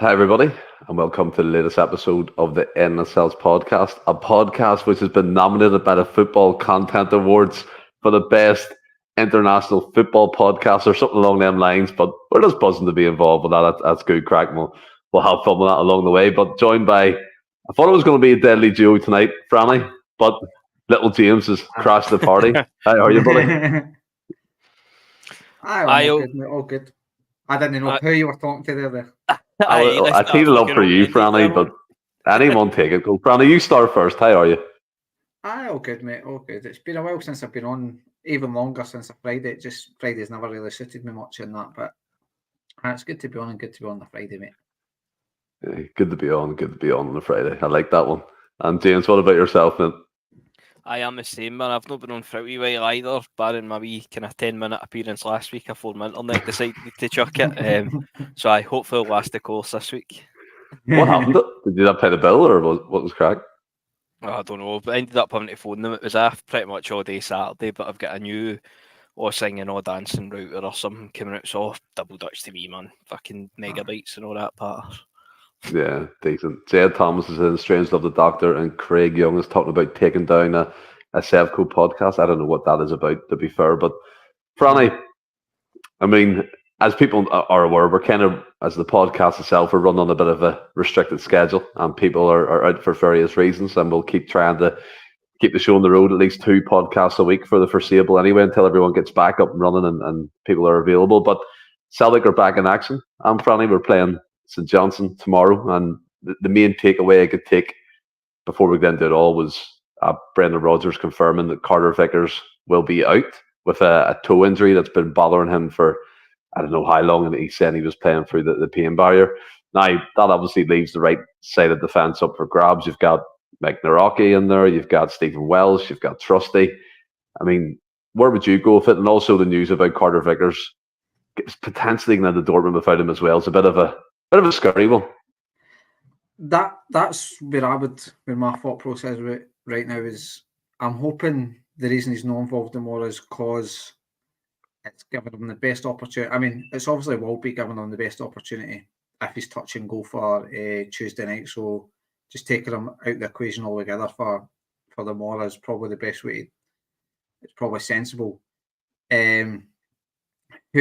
Hi, everybody, and welcome to the latest episode of the Endless Celts Podcast, a podcast which has been nominated by the Football Content Awards for the best international football podcast or something along them lines. But we're just buzzing to be involved with that. That's good crack. We'll have fun with that along the way. But joined by, I thought it was going to be a deadly duo tonight, Franny, but little James has crashed the party. How are you, buddy? All good. I didn't know who you were talking to there. I teed it up for you, Franny, but anyone take it. Go, Franny, you start first. How are you? All good, mate. All good. It's been a while since I've been on, even longer since a Friday. Friday's never really suited me much in that, but it's good to be on and good to be on the Friday, mate. Yeah, good to be on a Friday. I like that one. And James, what about yourself, man? I am the same, man. I've not been on for a wee while either, barring my wee kind of 10-minute appearance last week before my internet decided to chuck it. So I hopefully it'll last the course this week. What happened? Did you not pay the bill, or what was crack? Oh, I don't know, but I ended up having to phone them. It was off pretty much all day Saturday, but I've got a new singing or dancing router or something coming out, so double Dutch to me, man. Fucking megabytes and all that part. Yeah, decent. Jed Thomas is in Strange Love the Doctor, and Craig Young is talking about taking down a Sevco podcast. I don't know what that is about, to be fair. But, Franny, I mean, as people are aware, we're kind of, as the podcast itself, we're running on a bit of a restricted schedule, and people are out for various reasons, and we'll keep trying to keep the show on the road, at least 2 podcasts a week for the foreseeable anyway, until everyone gets back up and running and people are available. But Celtic are back in action. And, Franny, we're playing St Johnstone tomorrow, and the main takeaway I could take before we then did it all was Brendan Rodgers confirming that Carter Vickers will be out with a toe injury that's been bothering him for I don't know how long, and he said he was playing through the pain barrier. Now that obviously leaves the right side of defence up for grabs. You've got Mike Naraki in there, you've got Stephen Welsh, you've got Trusty. I mean, where would you go with it? And also the news about Carter Vickers potentially going to Dortmund without him as well. It's a bit of a scary one. That's where my thought process right now is. I'm hoping the reason he's not involved in more is because it's given him the best opportunity. I mean, it's obviously will be giving him the best opportunity if he's touch and go for Tuesday night. So just taking him out the equation altogether for the more is probably the best way. It's probably sensible. Who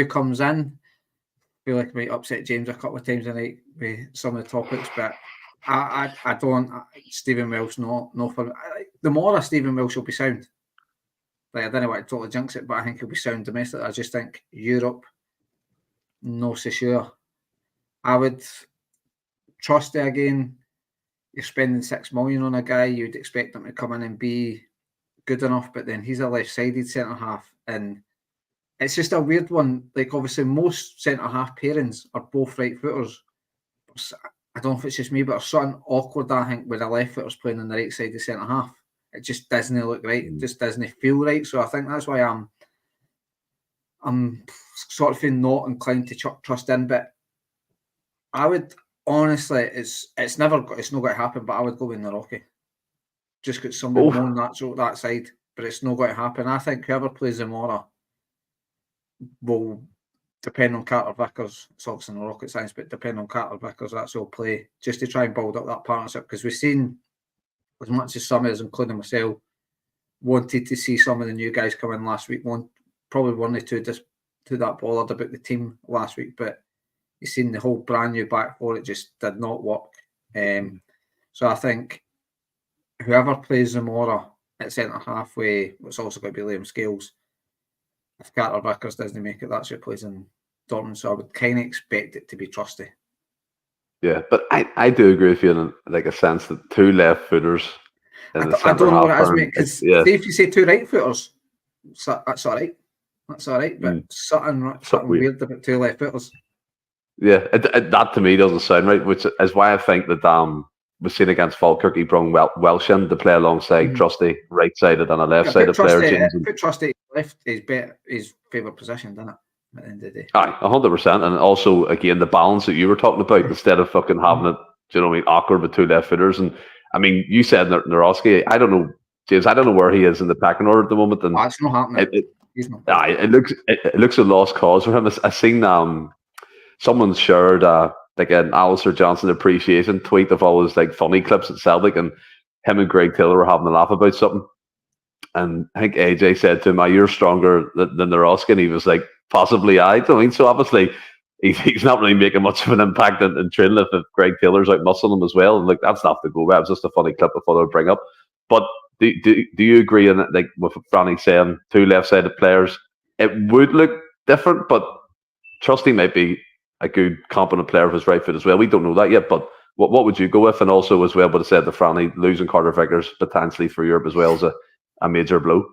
comes in? I feel like I might upset James a couple of times tonight with some of the topics, but I don't. Stephen Welsh, no for the more Stephen Welsh will be sound. Like, I don't know what to totally jinx it, but I think he'll be sound domestic. I just think Europe, no so sure. I would trust it again. You're spending $6 million on a guy, you'd expect him to come in and be good enough, but then he's a left-sided centre half, and it's just a weird one. Like, obviously, most centre half pairings are both right footers. I don't know if it's just me, but it's something awkward, I think, when a left footer's playing on the right side of centre half. It just doesn't look right. It just doesn't feel right. So I think that's why I'm sort of feeling not inclined to trust in. But I would honestly, it's not going to happen. But I would go with Naraki. Just got somebody more natural that side, but it's not going to happen. I think whoever plays Zamora will depend on Carter Vickers. It's obviously not rocket science, but depend on Carter Vickers. That's all play just to try and build up that partnership, because we've seen, as much as some of us, including myself, wanted to see some of the new guys come in last week. Probably one or two just to that bothered about the team last week, but you've seen the whole brand new back four, it just did not work. So I think whoever plays Zamora at centre halfway, it's also going to be Liam Scales. If Carter Vickers doesn't make it, that's who plays in Dortmund. So I would kind of expect it to be Trusty. Yeah, but I do agree with you in like a sense that 2 left footers. I don't know what it is, mate. Because if you say 2 right footers, that's all right. That's all right. But something weird about 2 left footers. Yeah, that to me doesn't sound right, which is why I think that we've seen against Falkirk, he brought Welsh in to play alongside Trusty, right-sided and a left-sided player. Put Trusty left is better, his favourite position, doesn't it? At the end of the day. Aye, 100%. And also, again, the balance that you were talking about, instead of fucking having it, do you know what I mean, awkward with 2 left footers. And I mean, you said Narowski, I don't know, James, I don't know where he is in the pecking order at the moment. And it's not happening. It looks a lost cause for him. I seen someone shared a like an Alistair Johnson appreciation tweet of all his like funny clips at Celtic, and him and Greg Taylor were having a laugh about something. And I think AJ said to him, "You're stronger than the Rosk," and he was like, "Possibly I." I mean, so obviously he's not really making much of an impact in training if Greg Taylor's out muscling him as well. And like that's not the go. That was just a funny clip I thought I would bring up. But do you agree in it, like with Franny saying two left-sided players? It would look different, but Trusty might be a good competent player of his right foot as well. We don't know that yet, but what would you go with? And also as well, but I said the Franny losing Carter Vickers potentially for Europe as well as a major blow.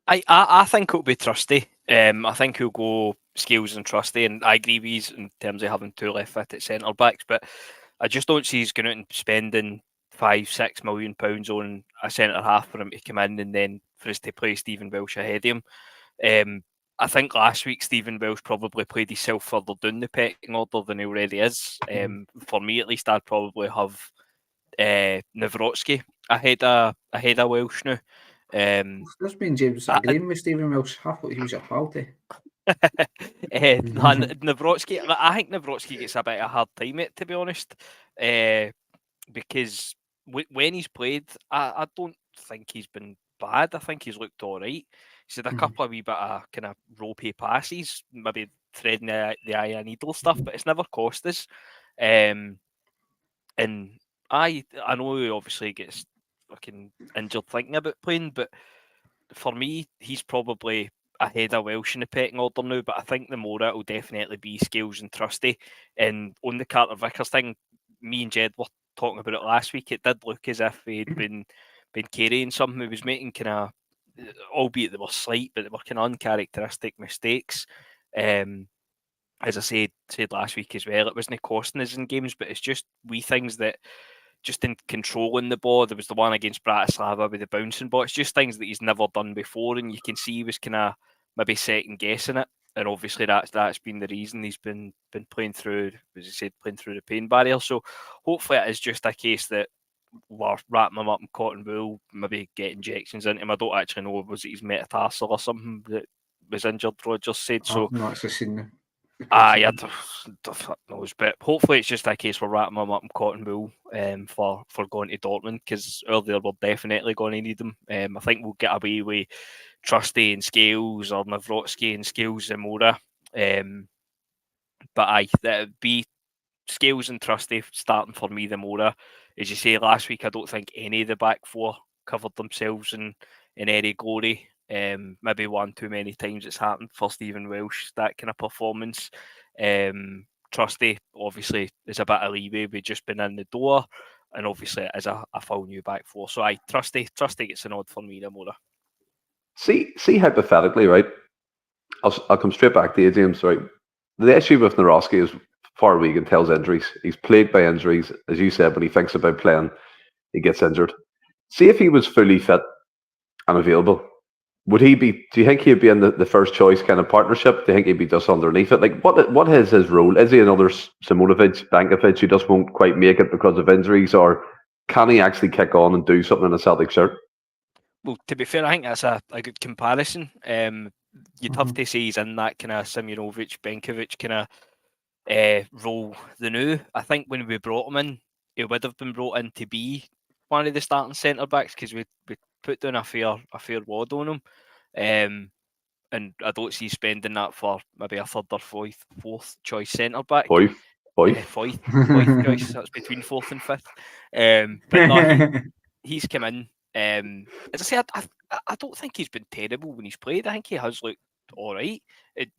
I think it'll be Trusty. I think he'll go Scales and Trusty, and I agree with he's in terms of having two left-footed centre backs, but I just don't see he's going out and spending £5-6 million on a centre half for him to come in and then for us to play Stephen Welsh ahead of him. I think last week Stephen Welsh probably played himself further down the pecking order than he already is. For me, at least, I'd probably have Nawrocki ahead of Welsh now. There's been James agreeing with Stephen Welsh. I thought he was a quality. Nawrocki, I think Nawrocki gets a bit of a hard time, mate, to be honest, because when he's played, I don't think he's been bad. I think he's looked all right. He's had a couple of wee bit of kind of ropey passes, maybe threading the eye of needle stuff, but it's never cost us. And I know he obviously gets fucking injured thinking about playing, but for me, he's probably ahead of Welsh in the pecking order now, but I think the more it will definitely be Scales and Trusty. And on the Carter Vickers thing, me and Jed were talking about it last week. It did look as if he'd been carrying something. He was making kind of, albeit they were slight, but they were kind of uncharacteristic mistakes. As I said last week as well, it wasn't costing us in games, but it's just wee things that just in controlling the ball. There was the one against Bratislava with the bouncing ball. It's just things that he's never done before, and you can see he was kind of maybe second guessing it. And obviously that's been the reason he's been playing through, as I said, playing through the pain barrier. So hopefully it is just a case that we're wrapping him up in cotton wool, maybe get injections into him. I don't actually know, was it his metatarsal or something that was injured, Roger said. So I've not actually seen them. I don't know, but hopefully it's just a case we're wrapping him up in cotton wool for going to Dortmund, because earlier we're definitely going to need them. I think we'll get away with Trusty and Scales or Nawrocki and Scales and Mora. But that'd be Scales and Trusty starting for me, the Mora. As you say last week, I don't think any of the back four covered themselves in any glory. Maybe one too many times it's happened for Stephen Welsh, that kind of performance. Trusty obviously is a bit of leeway. We've just been in the door, and obviously it is a full new back four. So Trusty gets a nod for me, the Mora. See hypothetically, right? I'll come straight back to you, James. Right, the issue with Nawrocki is far we can tell his injuries. He's plagued by injuries, as you said. When he thinks about playing, he gets injured. See if he was fully fit and available. Would he be? Do you think he'd be in the first choice kind of partnership? Do you think he'd be just underneath it? Like, what is his role? Is he another Simonovic, Bankovic who just won't quite make it because of injuries, or can he actually kick on and do something in a Celtic shirt? Well, to be fair, I think that's a good comparison. You'd have to say he's in that kind of Simonovic, Bankovic kind of role. The new, I think when we brought him in, he would have been brought in to be one of the starting centre backs, because we put down a fair wad on him, and I don't see spending that for maybe a third or fourth choice centre back. Fourth choice. That's between fourth and fifth. But no, he's come in. As I say, I don't think he's been terrible when he's played. I think he has looked all right.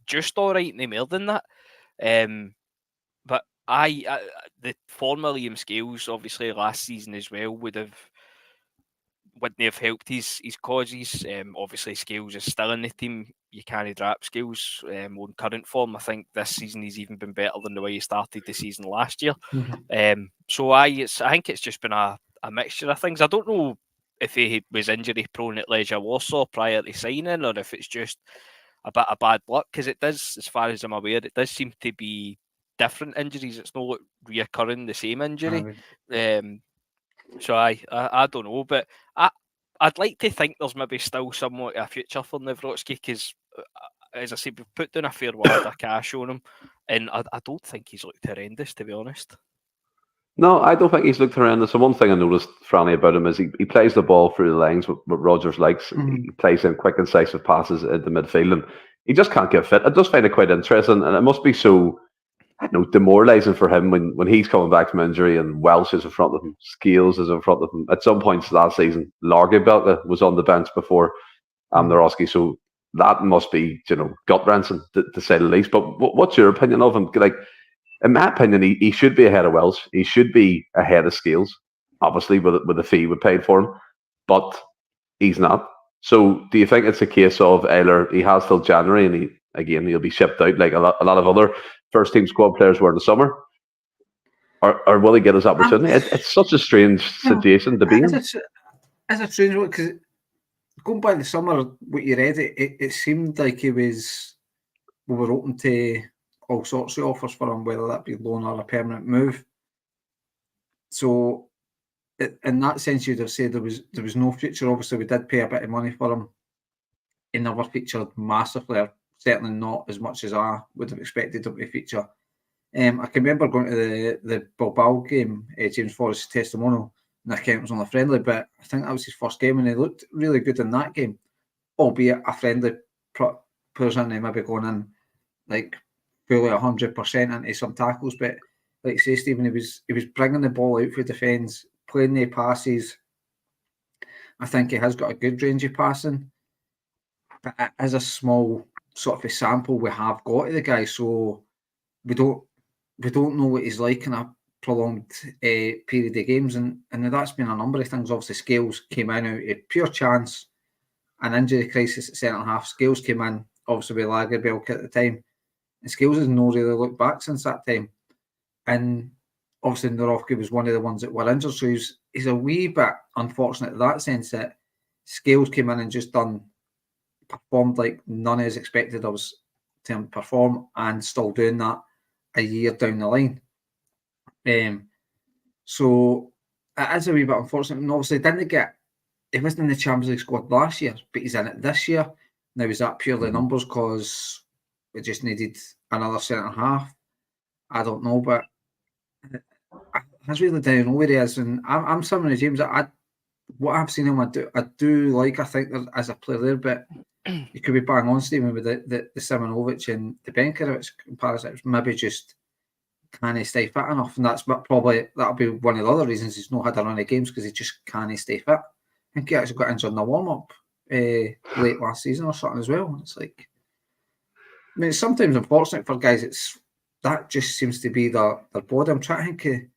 Just all right, no more than that. But the former Liam Scales, obviously last season as well, wouldn't have helped his causes. Obviously, Scales is still in the team. You can't drop Scales on current form. I think this season he's even been better than the way he started the season last year. So I think it's just been a mixture of things. I don't know if he was injury prone at Legia Warsaw prior to signing, or if it's just a bit of bad luck, because it does, as far as I'm aware, it does seem to be different injuries. It's not reoccurring the same injury. So I don't know, but I'd like to think there's maybe still somewhat a future for Nawrocki, because as I said, we've put down a fair wad of cash on him, and I don't think he's looked horrendous, to be honest. No, I don't think he's looked horrendous. The one thing I noticed, Franny, about him is he plays the ball through the lines, what Rodgers likes. He plays in quick, incisive passes into midfield, and he just can't get fit. I just find it quite interesting, and it must be so, I don't know, demoralising for him when he's coming back from injury and Welsh is in front of him, Scales is in front of him. At some points last season, Largabelka was on the bench before Naroski, so that must be, gut-wrenching, to say the least. But what's your opinion of him? Like, in my opinion, he should be ahead of Welsh. He should be ahead of Scales, obviously, with the fee we paid for him. But he's not. So do you think it's a case of either he has till January and he'll be shipped out like a lot of other first-team squad players were in the summer? Or will he get his opportunity? It's such a strange situation to be in. It's a strange one, because going by the summer, what you read, it seemed like we were open to all sorts of offers for him, whether that be loan or a permanent move. So, in that sense, you'd have said there was no future. Obviously, we did pay a bit of money for him. He never featured massively, or certainly not as much as I would have expected him to feature. I can remember going to the Bilbao game, James Forrest's testimonial, and I think it was on a friendly, but I think that was his first game, and he looked really good in that game, albeit a friendly person, he maybe going in like fully 100% into some tackles. But like you say, Stephen, he was bringing the ball out for defence, playing the passes. I think he has got a good range of passing, but as a small sort of a sample we have got of the guy, so we don't know what he's like in a prolonged period of games, and that's been a number of things. Obviously, Scales came in out of pure chance, an injury crisis at centre half. Scales came in, obviously with Lagerbielke at the time, and Scales has not really looked back since that time. And obviously, Naroski was one of the ones that were injured, so he's a wee bit unfortunate in that sense that Scales came in and just performed like none of us expected us to perform, and still doing that a year down the line. So it is a wee bit unfortunate, and obviously he wasn't in the Champions League squad last year, but he's in it this year. Now, is that purely numbers because we just needed another centre half? I don't know, but I really don't know where he is, and I'm similar to James. What I've seen him, I do like. I think there as a player there, but you could be bang on, Stephen, with the Simonovic and the Benkovic comparison. It's maybe just can't stay fit enough, and that'll be one of the other reasons he's not had a run of games, because he just can't stay fit. I think he actually got injured in the warm up late last season or something as well. It's like, I mean, it's sometimes unfortunate for guys. That just seems to be their body. I'm trying to think.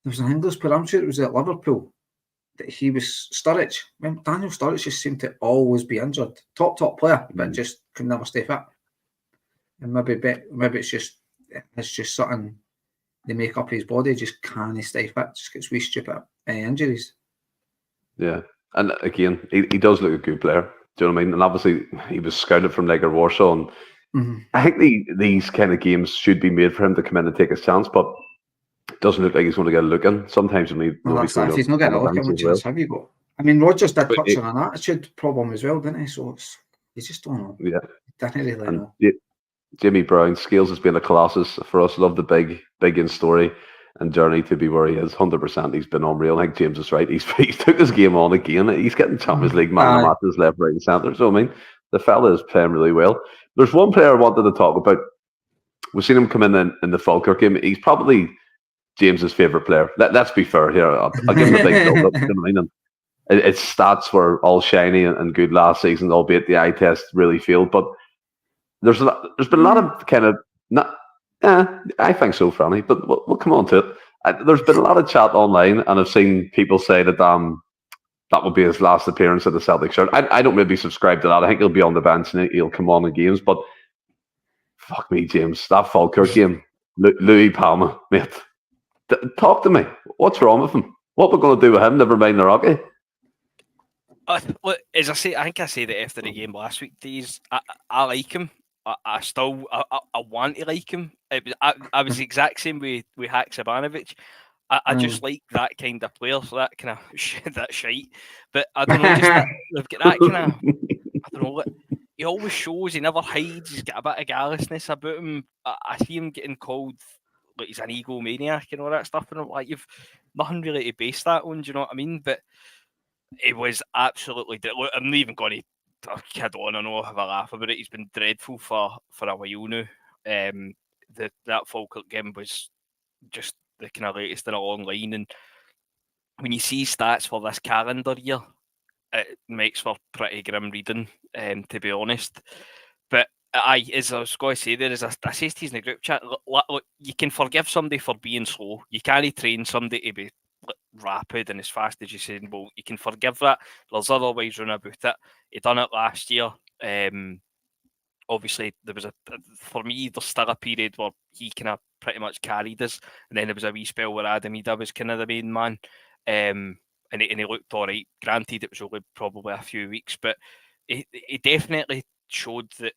There was an English player, I'm sure it was at Liverpool, that he was Sturridge. I mean, Daniel Sturridge just seemed to always be injured. Top player, but just could never stay fit. And maybe it's just something they make up his body, just can't stay fit, just gets wee stupid injuries. Yeah, and again, he does look a good player. Do you know what I mean? And obviously, he was scouted from Legia Warsaw, and I think these kind of games should be made for him to come in and take his chance, but it doesn't look like he's going to get a look in. Sometimes if he's not getting a look in, what chance have you got? I mean, Rodgers did touch on an attitude problem as well, didn't he? So you just don't know. Yeah, didn't really know. Jimmy Brown, Scales has been a colossus for us. Love the big in story and journey to be where he is. 100%, he's been unreal. I think James is right. He's took his game on again. He's getting Champions League man of the matches left, right, and centre. So I mean, the fella is playing really well. There's one player I wanted to talk about. We've seen him come in the Falkirk game. He's probably James's favourite player. Let's be fair here. I'll give him a big build up. And its stats were all shiny and good last season, albeit the eye test really failed. But there's been a lot of kind of I think so, Franny. But we'll come on to it. There's been a lot of chat online, and I've seen people say that that will be his last appearance at the Celtic shirt. I don't really subscribe to that. I think he'll be on the bench and he'll come on in games. But fuck me, James, that Falkirk game, Louis Palma, mate. Talk to me. What's wrong with him? What we're going to do with him? Never mind the Rocky. As I say, I think I said it after the game last week. I like him. I still want to like him. I was the exact same with Haksabanovic. I just like that kind of player, so that kind of that shite. But I don't know, just they've got that kind of. I don't know. he always shows, he never hides, he's got a bit of garrulousness about him. I see him getting called like he's an egomaniac and all that stuff, and I'm like, you've nothing really to base that on, do you know what I mean? But it was absolutely, look, I'm not even going to kid on, I know, have a laugh about it. He's been dreadful for a while now. That Falkirk game was just the kind of latest in a long line, and when you see stats for this calendar year, it makes for pretty grim reading, to be honest. But as I was going to say, there is I says to you in the group chat, look, you can forgive somebody for being slow. You can't train somebody to be rapid and as fast as you say. Well, you can forgive that. There's other ways around about it. He done it last year. Obviously, there was for me, there's still a period where he kind of pretty much carried us, and then there was a wee spell where Adam Ida was kind of the main man, and he looked all right. Granted, it was only probably a few weeks, but he definitely showed that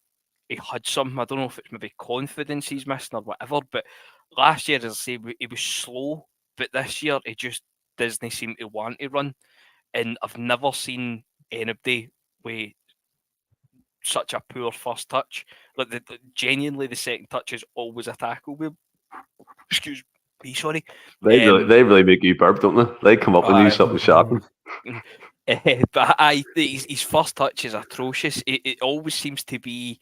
he had something. I don't know if it's maybe confidence he's missing or whatever, but last year, as I say, he was slow, but this year he just doesn't seem to want to run, and I've never seen anybody with such a poor first touch. Like genuinely, the second touch is always a tackle. Excuse me, sorry. They really make you burp, don't they? They come up and do something shocking. But his first touch is atrocious. It always seems to be,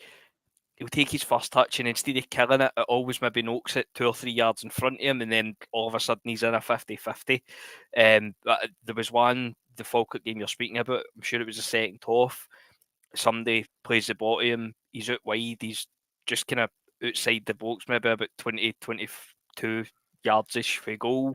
he'll take his first touch and instead of killing it, it always maybe knocks it 2 or 3 yards in front of him, and then all of a sudden he's in a 50-50. But there was one, the Falkirk game you're speaking about, I'm sure it was the second half. Somebody plays the ball to him, he's out wide, he's just kind of outside the box, maybe about 20-22 yards-ish for goal.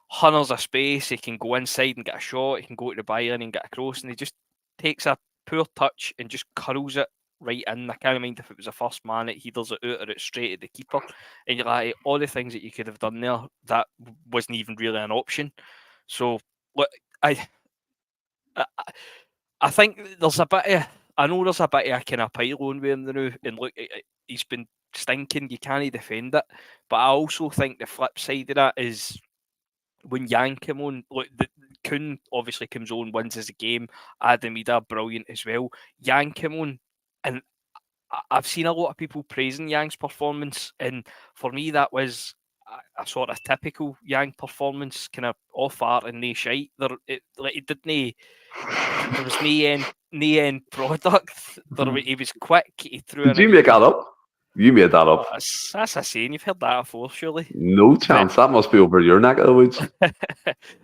Hunters a space, he can go inside and get a shot, he can go to the byline and get a cross, and he just takes a poor touch and just curls it right in. I can't mind if it was a first man, he does it out or it's straight at the keeper. And you're like, all the things that you could have done there, that wasn't even really an option. So, look, I think there's a bit of, I know there's a bit of a kind of pylon with him now, and look, he's been stinking, you can't defend it. But I also think the flip side of that is when Yang came on, look, Kuhn obviously comes on, wins as a game. Adam Ida, brilliant as well. Yang came on, and I've seen a lot of people praising Yang's performance, and for me that was a sort of typical Yang performance, kind of off art and no shite. He didn't. There was no end product. He was quick. He threw. Did you make that up? You made that up. That's a saying. You've heard that before, surely. No chance. That must be over your neck of the woods.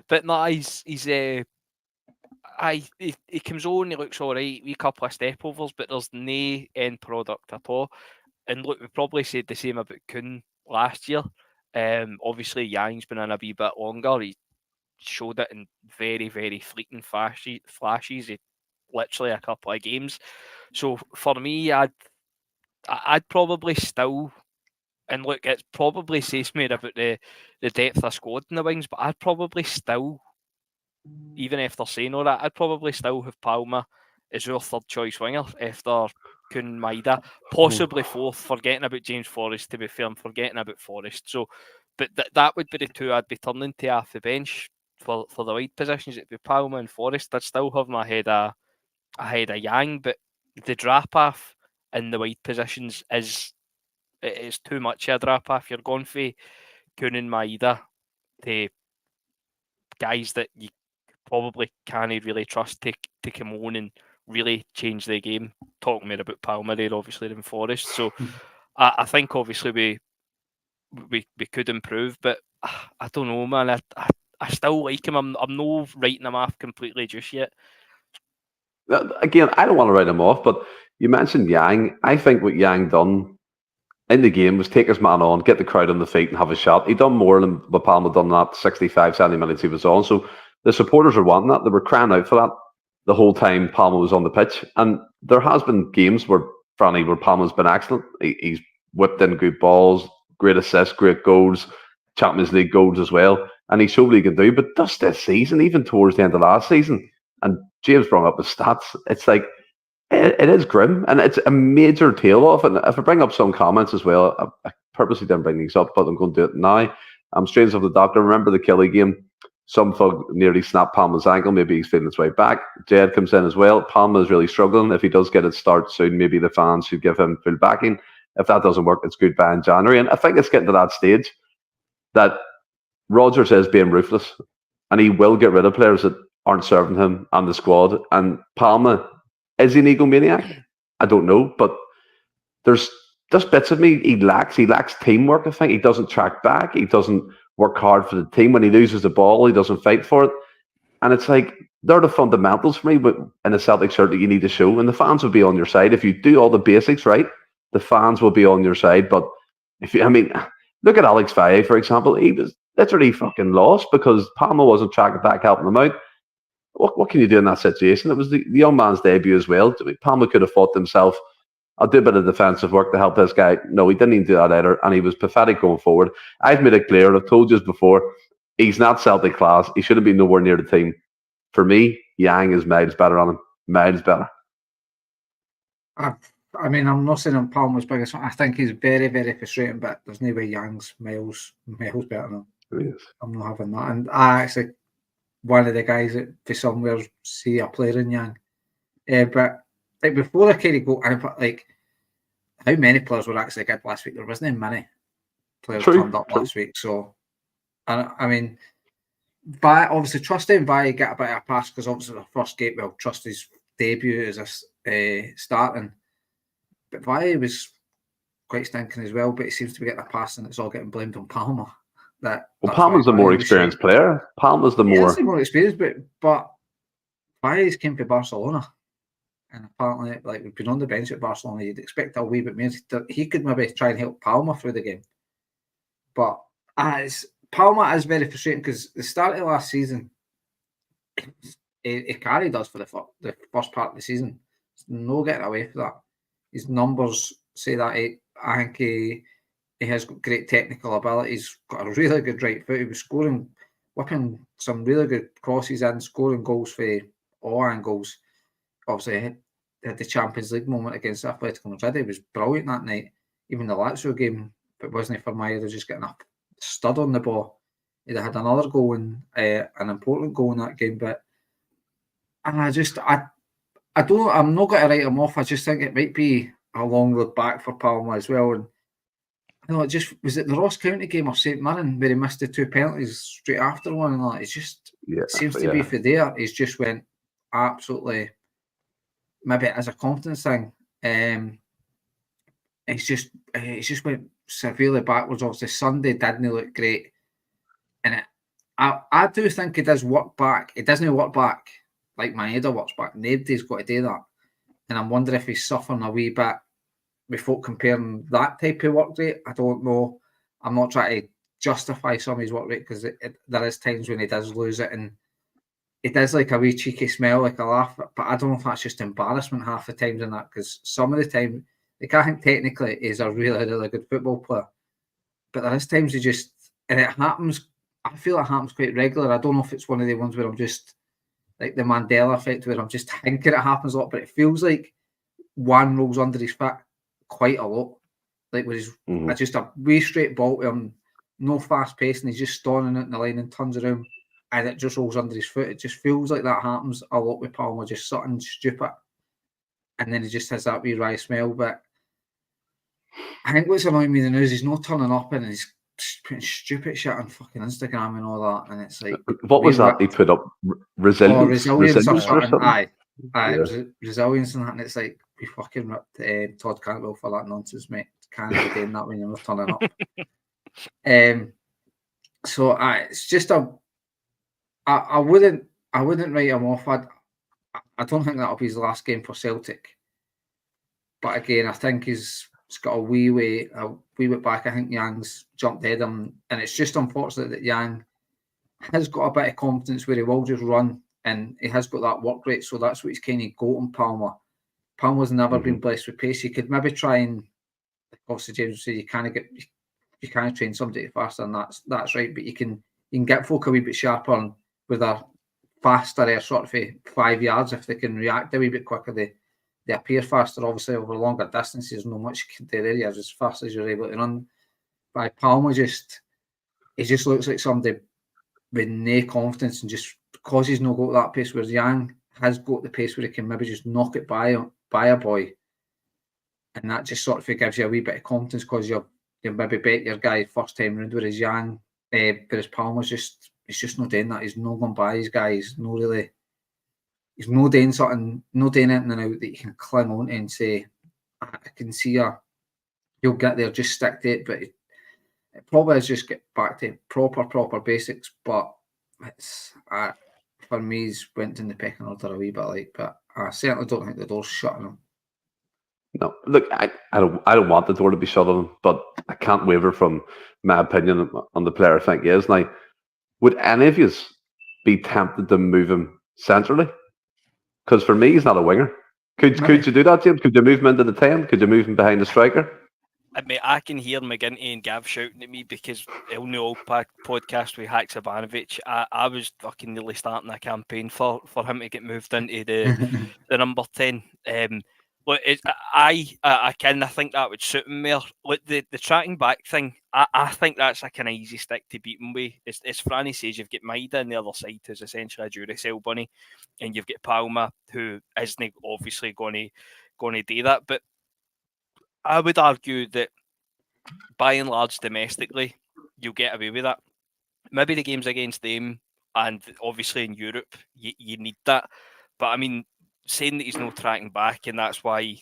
But no, he comes on. He looks all right. We couple of step overs, but there's no end product at all. And look, we probably said the same about Kuhn last year. Obviously, Yang's been in a wee bit longer. He showed it in very, very fleeting flashes. Literally a couple of games. So for me, I'd probably still, and look, it probably says me about the depth of squad in the wings, but I'd probably still, even after saying all that, I'd probably still have Palma as your third choice winger after Kuhn, Maida, possibly fourth, forgetting about James Forrest, to be fair, I'm forgetting about Forrest. So, but that would be the two I'd be turning to off the bench for the wide positions. It'd be Palma and Forrest. I'd still have my head ahead of Yang, but the drop off in the wide positions is too much of a drop off. You're going for Kuhn and Maida to guys that you probably can't really trust to come on and really change the game. Talking more about Palma there, obviously, than Forrest. So I think obviously we could improve, but I don't know, man. I still like him. I'm not writing him off completely just yet. Again, I don't want to write him off, but you mentioned Yang. I think what Yang done in the game was take his man on, get the crowd on the feet and have a shot. He done more than what Palma done that 65, 70 minutes he was on. So the supporters are wanting that. They were crying out for that the whole time Palma was on the pitch. And there has been games where Palma's been excellent. He's whipped in good balls, great assists, great goals, Champions League goals as well. And he showed what he can do. But just this season, even towards the end of last season, and James brought up his stats, it's like, it is grim, and it's a major tail-off. And if I bring up some comments as well, I purposely didn't bring these up, but I'm going to do it now. Strains of the Doctor, remember the Kelly game? some folk nearly snapped Palma's ankle. Maybe he's feeling his way back. Jed comes in as well. Palma is really struggling. If he does get it start soon, maybe the fans should give him full backing. If that doesn't work, it's goodbye in January. And I think it's getting to that stage that Rodgers is being ruthless, and he will get rid of players that aren't serving him and the squad. And Palma, is he an egomaniac? I don't know, but there's just bits of me he lacks. He lacks teamwork, I think. He doesn't track back. He doesn't work hard for the team. When he loses the ball, he doesn't fight for it. And it's like, they're the fundamentals for me but in a Celtic shirt that you need to show. And the fans will be on your side. If you do all the basics right, the fans will be on your side. But look at Alex Faye, for example. He was literally fucking lost because Palma wasn't tracking back, helping him out. What can you do in that situation? It was the young man's debut as well. Palma could have thought to himself, I'll do a bit of defensive work to help this guy. No, he didn't even do that either, and he was pathetic going forward. I've made it clear, I've told you before, he's not Celtic class. He should have been nowhere near the team. For me, Yang is miles better on him. Miles better. I mean, I'm not saying I'm Palmer's biggest fan. I think he's very, very frustrating, but there's no way Yang's miles better than him. Yes. I'm not having that. And I actually, one of the guys that for somewhere see a player in Yang. But like before I kind of go, like how many players were actually good last week? There wasn't many players turned up last week. So, I mean, obviously trusting Vi get a bit of a pass because obviously the first game, well, trust his debut as a starting. But Vi was quite stinking as well, but he seems to be getting a pass and it's all getting blamed on Palma. Palma's the more experienced player. Palma's the more experienced, but Vi's came to Barcelona. And apparently, like, we've been on the bench at Barcelona, you'd expect a wee bit more. He could maybe try and help Palma through the game. But Palma is very frustrating because the start of last season, he carried us for the first part of the season. There's no getting away from that. His numbers say that. I think he has got great technical ability. He's got a really good right foot. He was whipping some really good crosses in, scoring goals for all angles. Obviously, he had the Champions League moment against Atletico Madrid. He was brilliant that night. Even the Lazio game, if it wasn't for Maya, just getting a stud on the ball. He'd had another goal an important goal in that game. But I'm not going to write him off. I just think it might be a long road back for Palma as well. And was it the Ross County game or St Mirren where he missed the 2 penalties straight after one and that? It just seems to be for there. He's just went absolutely. Maybe as a confidence thing, it's just went severely backwards. Obviously, Sunday didn't look great, and I do think he does work back. It doesn't work back like Maeda works back. Nobody's got to do that, and I'm wondering if he's suffering a wee bit with folk comparing that type of work rate. I don't know. I'm not trying to justify some of his work rate because there is times when he does lose it and. It does like a wee cheeky smell, like a laugh, but I don't know if that's just embarrassment half the times in that because some of the time, like I think technically he's a really, really good football player, but there is times and it happens, I feel it happens quite regular. I don't know if it's one of the ones where I'm just, like the Mandela effect where I'm just thinking it happens a lot, but it feels like one rolls under his foot quite a lot. Like where he's just a wee straight ball to him, no fast pace, and he's just stoning it in the line and turns around. And it just rolls under his foot. It just feels like that happens a lot with Palma, just something stupid. And then he just has that wee wry smell. But I think what's annoying me the news, he's not turning up and he's putting stupid shit on fucking Instagram and all that. And it's like... What was that he put up? Resilience or something. Aye. Yeah. It was resilience and that. And it's like, we fucking ripped Todd Cantwell for that nonsense, mate. Can't be doing that when you're not turning up. So it's just I wouldn't write him off. I don't think that'll be his last game for Celtic. But again, I think he's got a wee bit back. I think Yang's jumped ahead of him, and it's just unfortunate that Yang has got a bit of confidence where he will just run, and he has got that work rate. So that's what he's kind of got on Palma. Palma's never been blessed with pace. You could maybe try and, obviously James would say, you can't train somebody faster, and that's right. But you can get folk a wee bit sharper and with a faster sort of 5 yards, if they can react a wee bit quicker, they appear faster. Obviously, over longer distances, not much you can do there. You're as fast as you're able to run. By Palma, he just looks like somebody with no confidence, and just because he's not got that pace, whereas Yang has got the pace where he can maybe just knock it by a boy, and that just sort of gives you a wee bit of confidence because you maybe bet your guy first time round. Whereas Yang, whereas Palma's he's just not doing that. He's not going by his guy. He's not doing something, not doing anything now that you can cling on to and say, I can see you'll get there, just stick to it. But it probably is just get back to proper basics. But it's for me, he's went in the pecking order a wee bit, but I certainly don't think the door's shut on him. No, look, I don't want the door to be shut on him, but I can't waver from my opinion on the player I think he is. Now, would any of you be tempted to move him centrally? Because for me, he's not a winger. Could you do that, James? Could you move him into the 10? Could you move him behind the striker? I mean, I can hear McGinty and Gav shouting at me because on the old podcast with Haksabanovic, I was fucking nearly starting a campaign for him to get moved into the number 10. Look, I think that would suit him more. Look, the tracking back thing, I think that's a kind of easy stick to beat him with. As Franny says, you've got Maida on the other side, who's essentially a Duracell bunny, and you've got Palma, who isn't obviously going to do that. But I would argue that by and large, domestically, you'll get away with that. Maybe the games against them, and obviously in Europe, you need that. But I mean, saying that he's not tracking back, and that's why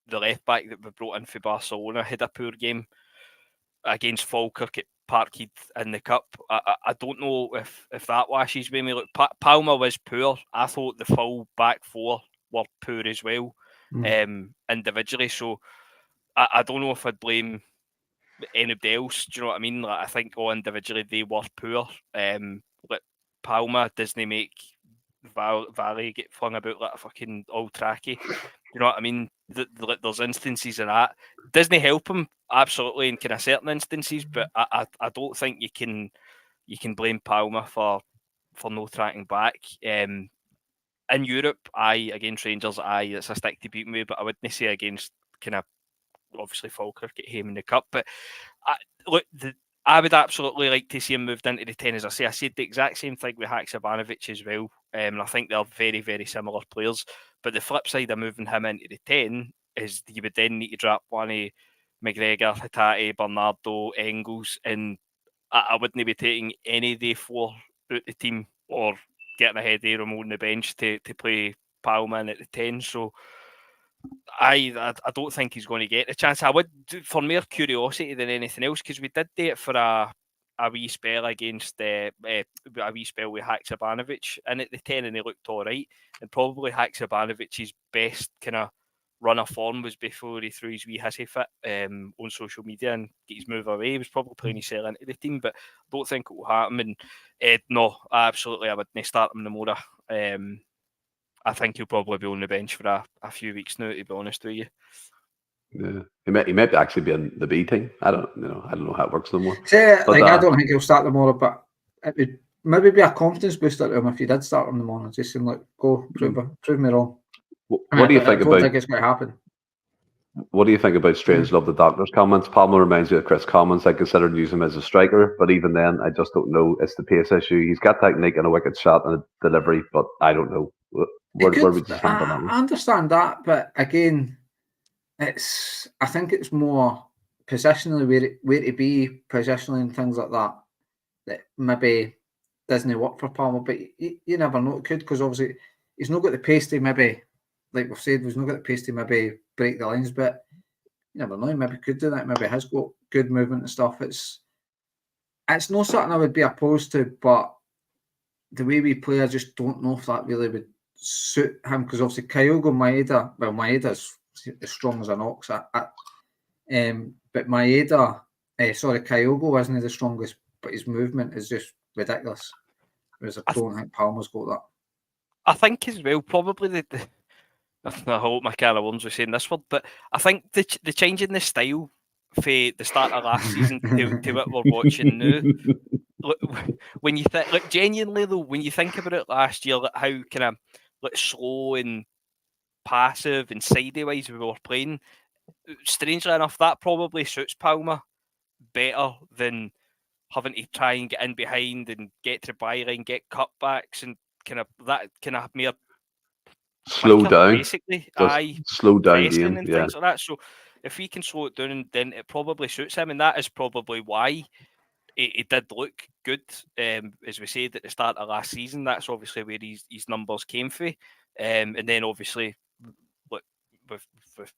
the left back that we brought in for Barcelona had a poor game against Falkirk at Parkhead in the Cup. I don't know if that washes with me. Look, Palma was poor. I thought the full back four were poor as well, individually. So I don't know if I'd blame anybody else. Do you know what I mean? Like, I think all individually they were poor. Like Palma doesn't make Valley get flung about like a fucking old tracky. You know what I mean? There's instances of that. Doesn't help him absolutely in kind of certain instances, but I don't think you can blame Palma for no tracking back. In Europe, against Rangers, it's a stick to beat me, but I wouldn't say against kind of obviously Falkirk at home in the Cup. But I would absolutely like to see him moved into the 10. As I say, I said the exact same thing with Haksabanovic as well. I think they're very, very similar players. But the flip side of moving him into the 10 is you would then need to drop one of McGregor, Hatate, Bernardo, Engels, and I wouldn't be taking any of the four out the team or getting ahead of Ramon on the bench to play Palma in at the 10. So I don't think he's going to get a chance. I would, for mere curiosity than anything else, because we did do it for a wee spell against a wee spell with Haksabanovic in at the 10, and he looked all right. And probably Haksabanovic's best kind of run of form was before he threw his wee hissy fit on social media and get his move away. He was probably playing himself into the team, but I don't think it will happen. And no, absolutely, I wouldn't start him no more. I think he'll probably be on the bench for a few weeks now, to be honest with you. Yeah, he might actually be in the B team. I don't know how it works no more. I don't think he'll start tomorrow, but it would maybe be a confidence booster to him if he did start him tomorrow. Just seem like, go prove me wrong. What do you think about? I don't think it's going to happen. What do you think about Strangelove the Doctor's comments? Palma reminds you of Chris Commons. I considered using him as a striker, but even then, I just don't know. It's the pace issue. He's got technique and a wicked shot and a delivery, but I don't know. Where would you stand on that? I understand that, but again, I think it's more positionally where to be positionally and things like that maybe doesn't work for Palma. But you never know, it could, because obviously he's not got the pace to maybe, like we've said, he's not got the pace to maybe break the lines. But you never know, he maybe could do that. Maybe he has got good movement and stuff. It's not something I would be opposed to, but the way we play, I just don't know if that really would suit him, because obviously Maeda's as strong as an ox. But Kyogo isn't the strongest, but his movement is just ridiculous. Whereas I don't think Palma's got that. I think as well, probably I hope my can of worms was saying this word, but I think the change in the style for the start of last season to what we're watching now. When you think, genuinely though, when you think about it last year, how kind of slow and passive and sideways we were playing, strangely enough, that probably suits Palma better than having to try and get in behind and get to the byline, get cutbacks, and kind of mere Slow quicker, down. basically. Just slow down Pressing game. and Yeah. things like that. So if he can slow it down, then it probably suits him, and that is probably why he did look good. As we said at the start of last season, that's obviously where his numbers came from. And then obviously, look,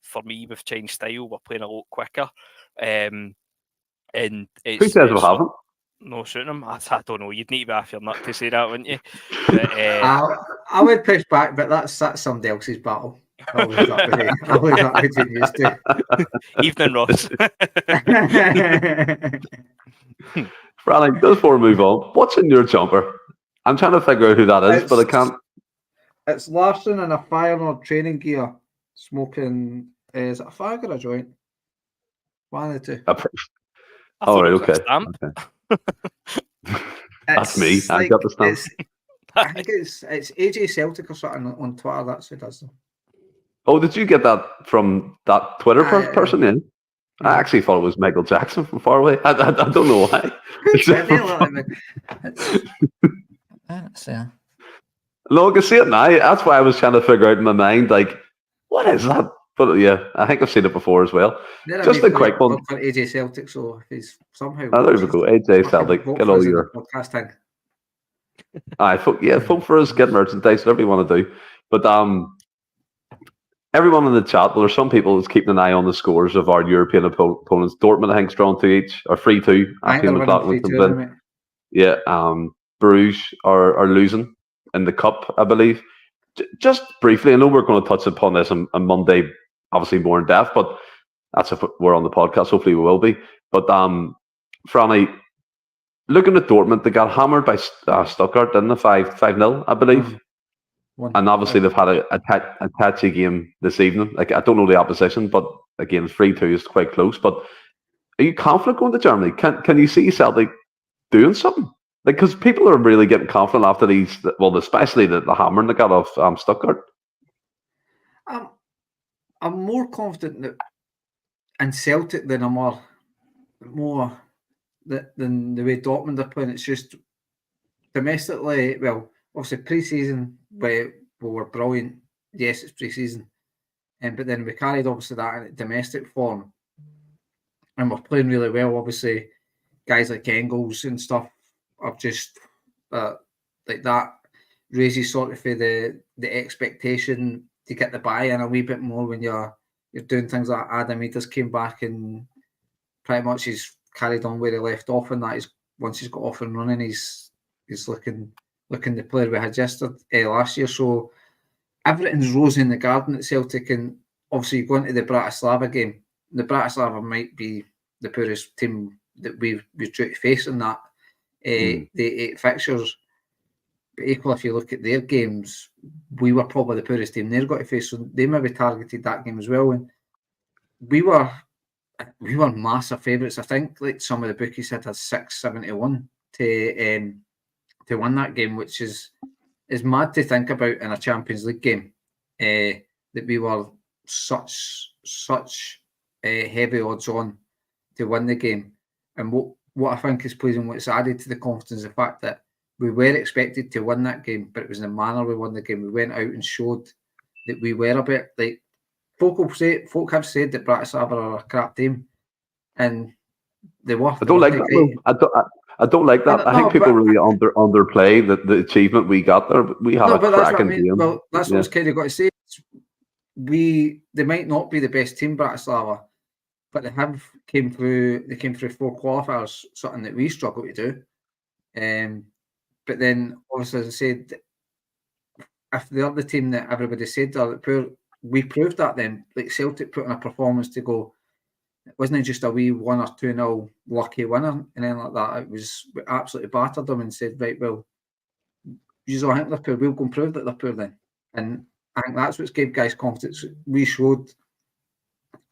for me, with change style, we're playing a lot quicker. And Who says we haven't? No suiting him. I don't know. You'd need to be off your nut to say that, wouldn't you? But, I would push back, but that's somebody else's battle. I'll leave that between you two. Evening, Ross. Franny, just before we move on, what's in your jumper? I'm trying to figure out who that is, but I can't. It's Larson in a Feyenoord training gear, smoking. Is it a fag or a joint? One of the two. All right, okay. That's me. I got the stamp. I think it's AJ Celtic or something on Twitter. That's who does them. Oh, did you get that from that Twitter person in? I actually thought it was Michael Jackson from far away. I don't know why. No, I can see it now. That's why I was trying to figure out in my mind, like, what is that? But yeah, I think I've seen it before as well. Just a quick one. For AJ Celtic, so if he's somehow. There we go. AJ Celtic. Get all your podcast thing. Vote for us. Get merchandise. Whatever you want to do. But everyone in the chat, well, there's some people that's keeping an eye on the scores of our European opponents. Dortmund, I think, drawn 2 each, or 3-2. Yeah, Bruges are losing in the cup, I believe. Just briefly, I know we're going to touch upon this on Monday, obviously more in depth, but that's if we're on the podcast. Hopefully we will be. But Franny, looking at Dortmund, they got hammered by Stuttgart, didn't they? 5-0, I believe. And obviously they've had a touchy game this evening. Like, I don't know the opposition, but again, 3-2 is quite close. But are you confident going to Germany? Can you see Celtic doing something? Like, because people are really getting confident after these. Well, especially the hammering they got off Stuttgart. I'm more confident in Celtic than I'm more than the way Dortmund are playing. It's just domestically. Well, obviously pre-season we were brilliant. Yes, it's pre-season, but then we carried obviously that in domestic form, and we're playing really well. Obviously, guys like Engels and stuff are just like that raises sort of the expectation to get the buy-in a wee bit more when you're doing things like Adam. He just came back and pretty much he's carried on where he left off, and that is once he's got off and running, he's looking the player we had last year. So everything's rosy in the garden at Celtic, and obviously you go into the Bratislava game. The Bratislava might be the poorest team that we've tried to face in that the 8 fixtures. But equally, if you look at their games, we were probably the poorest team they've got to face. So they maybe targeted that game as well. And we were massive favourites. I think like some of the bookies had a 6.71 to win that game, which is mad to think about in a Champions League game. That we were such heavy odds on to win the game. And what I think is pleasing, what's added to the confidence, the fact that we were expected to win that game, but it was in the manner we won the game. We went out and showed that we were a bit like folk have said that Bratislava are a crap team, and they were. I don't like that. I don't like that. I think people really underplay the achievement we got there. We had a cracking game. Well, that's what I was kind of got to say. They might not be the best team, Bratislava, but they came through 4 qualifiers, something that we struggle to do. But then, obviously, as I said, if the other team that everybody said are poor, we proved that then. Like Celtic put in a performance to go, it wasn't just a wee 1 or 2-0 lucky winner and then like that. It was, we absolutely battered them and said, right, well, you all think they're poor, we'll go and prove that they're poor then. And I think that's what gave guys confidence. We showed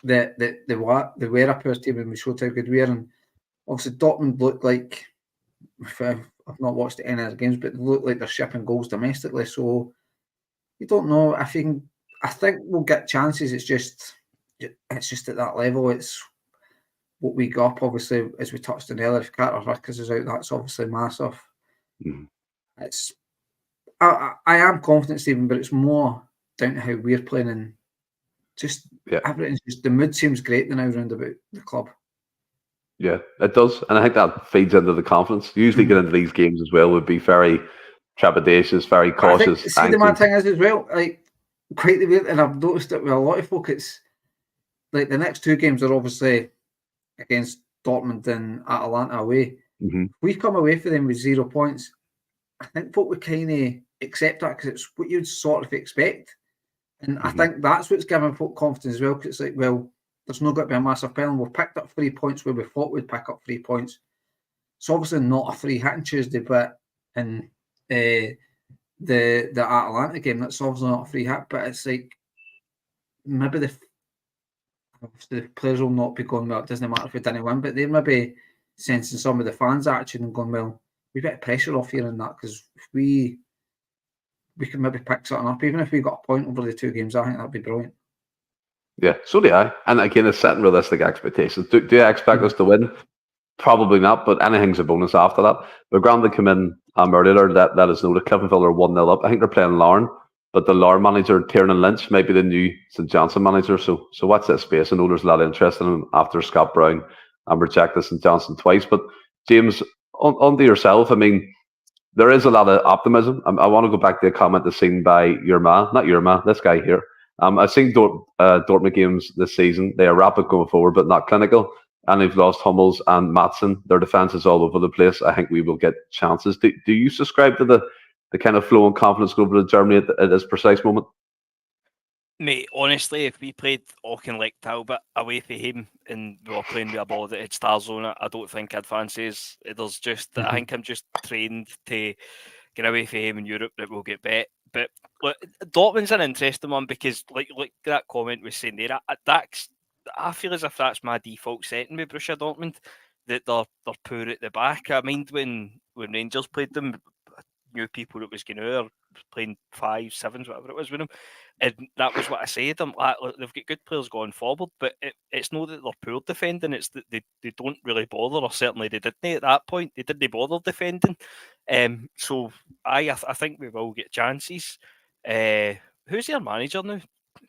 that they were a poor team, and we showed how good we are. And obviously, Dortmund looked like, I've not watched any of the games, but they look like they're shipping goals domestically. So you don't know if you can. I think we'll get chances. It's just at that level. what we got up, obviously, as we touched on earlier, if Carter Vickers is out, that's obviously massive. It's I am confident, Stephen, but it's more down to how we're playing and just everything's just the mood seems great now round about the club. Yeah, it does, and I think that feeds into the confidence. Usually, get into these games as well would be very trepidatious, very cautious. See, the mad thing is as well, like quite the weird, and I've noticed it with a lot of folk. It's like the next two games are obviously against Dortmund and Atalanta away. We come away for them with 0 points. I think folk would kind of accept that because it's what you'd sort of expect. And I think that's what's giving folk confidence as well, because it's like, well, there's not got to be a massive penalty. We've picked up 3 points where we thought we'd pick up 3 points. It's obviously not a free hit on Tuesday, but in the Atalanta game, that's obviously not a free hit, but it's like maybe the players will not be going, well, it doesn't matter if we didn't win, but they may be sensing some of the fans' attitude and going, well, we bit of pressure off here in that, because if we can maybe pick something up, even if we got a point over the 2 games, I think that'd be brilliant. Yeah, so do I. And again, it's setting realistic expectations. Do I expect us to win? Probably not, but anything's a bonus after that. But Grant come in earlier, let us know that Cliftonville are 1-0 up. I think they're playing Larne, but the Larne manager, Tiernan Lynch, might be the new St Johnstone manager. So watch that space. I know there's a lot of interest in him after Scott Brown rejected St Johnstone twice. But James, on to yourself, I mean, there is a lot of optimism. I want to go back to a comment that's seen by this guy here. I've seen Dortmund games this season. They are rapid going forward, but not clinical. And they've lost Hummels and Maatsen. Their defence is all over the place. I think we will get chances. Do you subscribe to the kind of flow and confidence going over to Germany at this precise moment? Mate, honestly, if we played Auchinleck Talbot away from him and we were playing with a ball that had stars on it, I don't think I'd fancy us. There's just, I think I'm just trained to get away from him in Europe that we'll get bet. But look, Dortmund's an interesting one because, like that comment was saying there, I feel as if that's my default setting with Borussia Dortmund, that they're poor at the back. I mind when Rangers played them, new people that was going to playing 5, 7s, whatever it was with them, and that was what I said. I'm like, look, they've got good players going forward, but it's not that they're poor defending, it's that they don't really bother, or certainly they didn't at that point. They didn't bother defending. So I think we will get chances. Who's their manager now?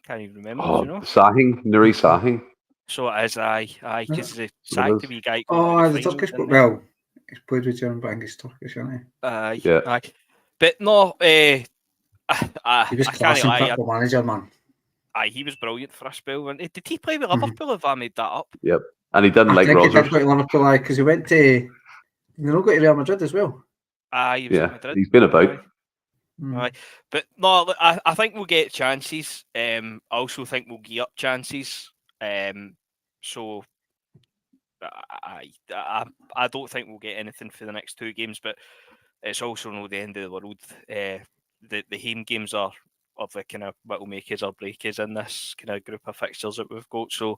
Can't even remember. Oh, you know? Nuri Sahin. So it is, aye, because the sacked the wee guy. The Turkish, well, he's played with German, but he's Turkish, isn't he? Aye. But no, he was class in football manager, man. Aye, he was brilliant for a spell. Did he play with Liverpool? If I made that up? Yep, and he didn't like Rodgers. He did go to Liverpool, because he went to. They all got to Real Madrid as well. Aye, he was at Madrid. He's been about. Aye. But no, look, I think we'll get chances. I also think we'll gear up chances. So I don't think we'll get anything for the next 2 games, but it's also not the end of the world. The home games are of the kind of what will make us or break us in this kind of group of fixtures that we've got. So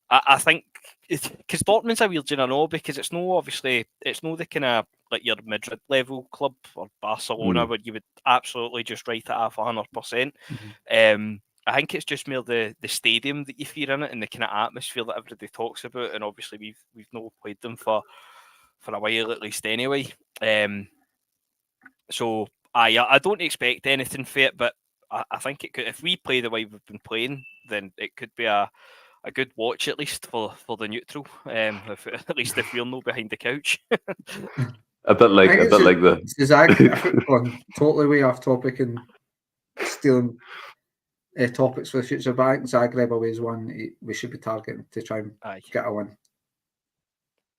I think because Dortmund's a weird, I know, because it's no obviously it's no the kind of like your Madrid level club or Barcelona where you would absolutely just write it off 100%. I think it's just more the stadium that you feel in it and the kind of atmosphere that everybody talks about. And obviously we've not played them for a while at least anyway. So I don't expect anything for it, but I think it could, if we play the way we've been playing, then it could be a good watch at least for the neutral. At least if we're not behind the couch. a bit like the Zag gone totally way off topic and stealing topics for the future. But I think Zagreb away is one we should be targeting to try and get a win.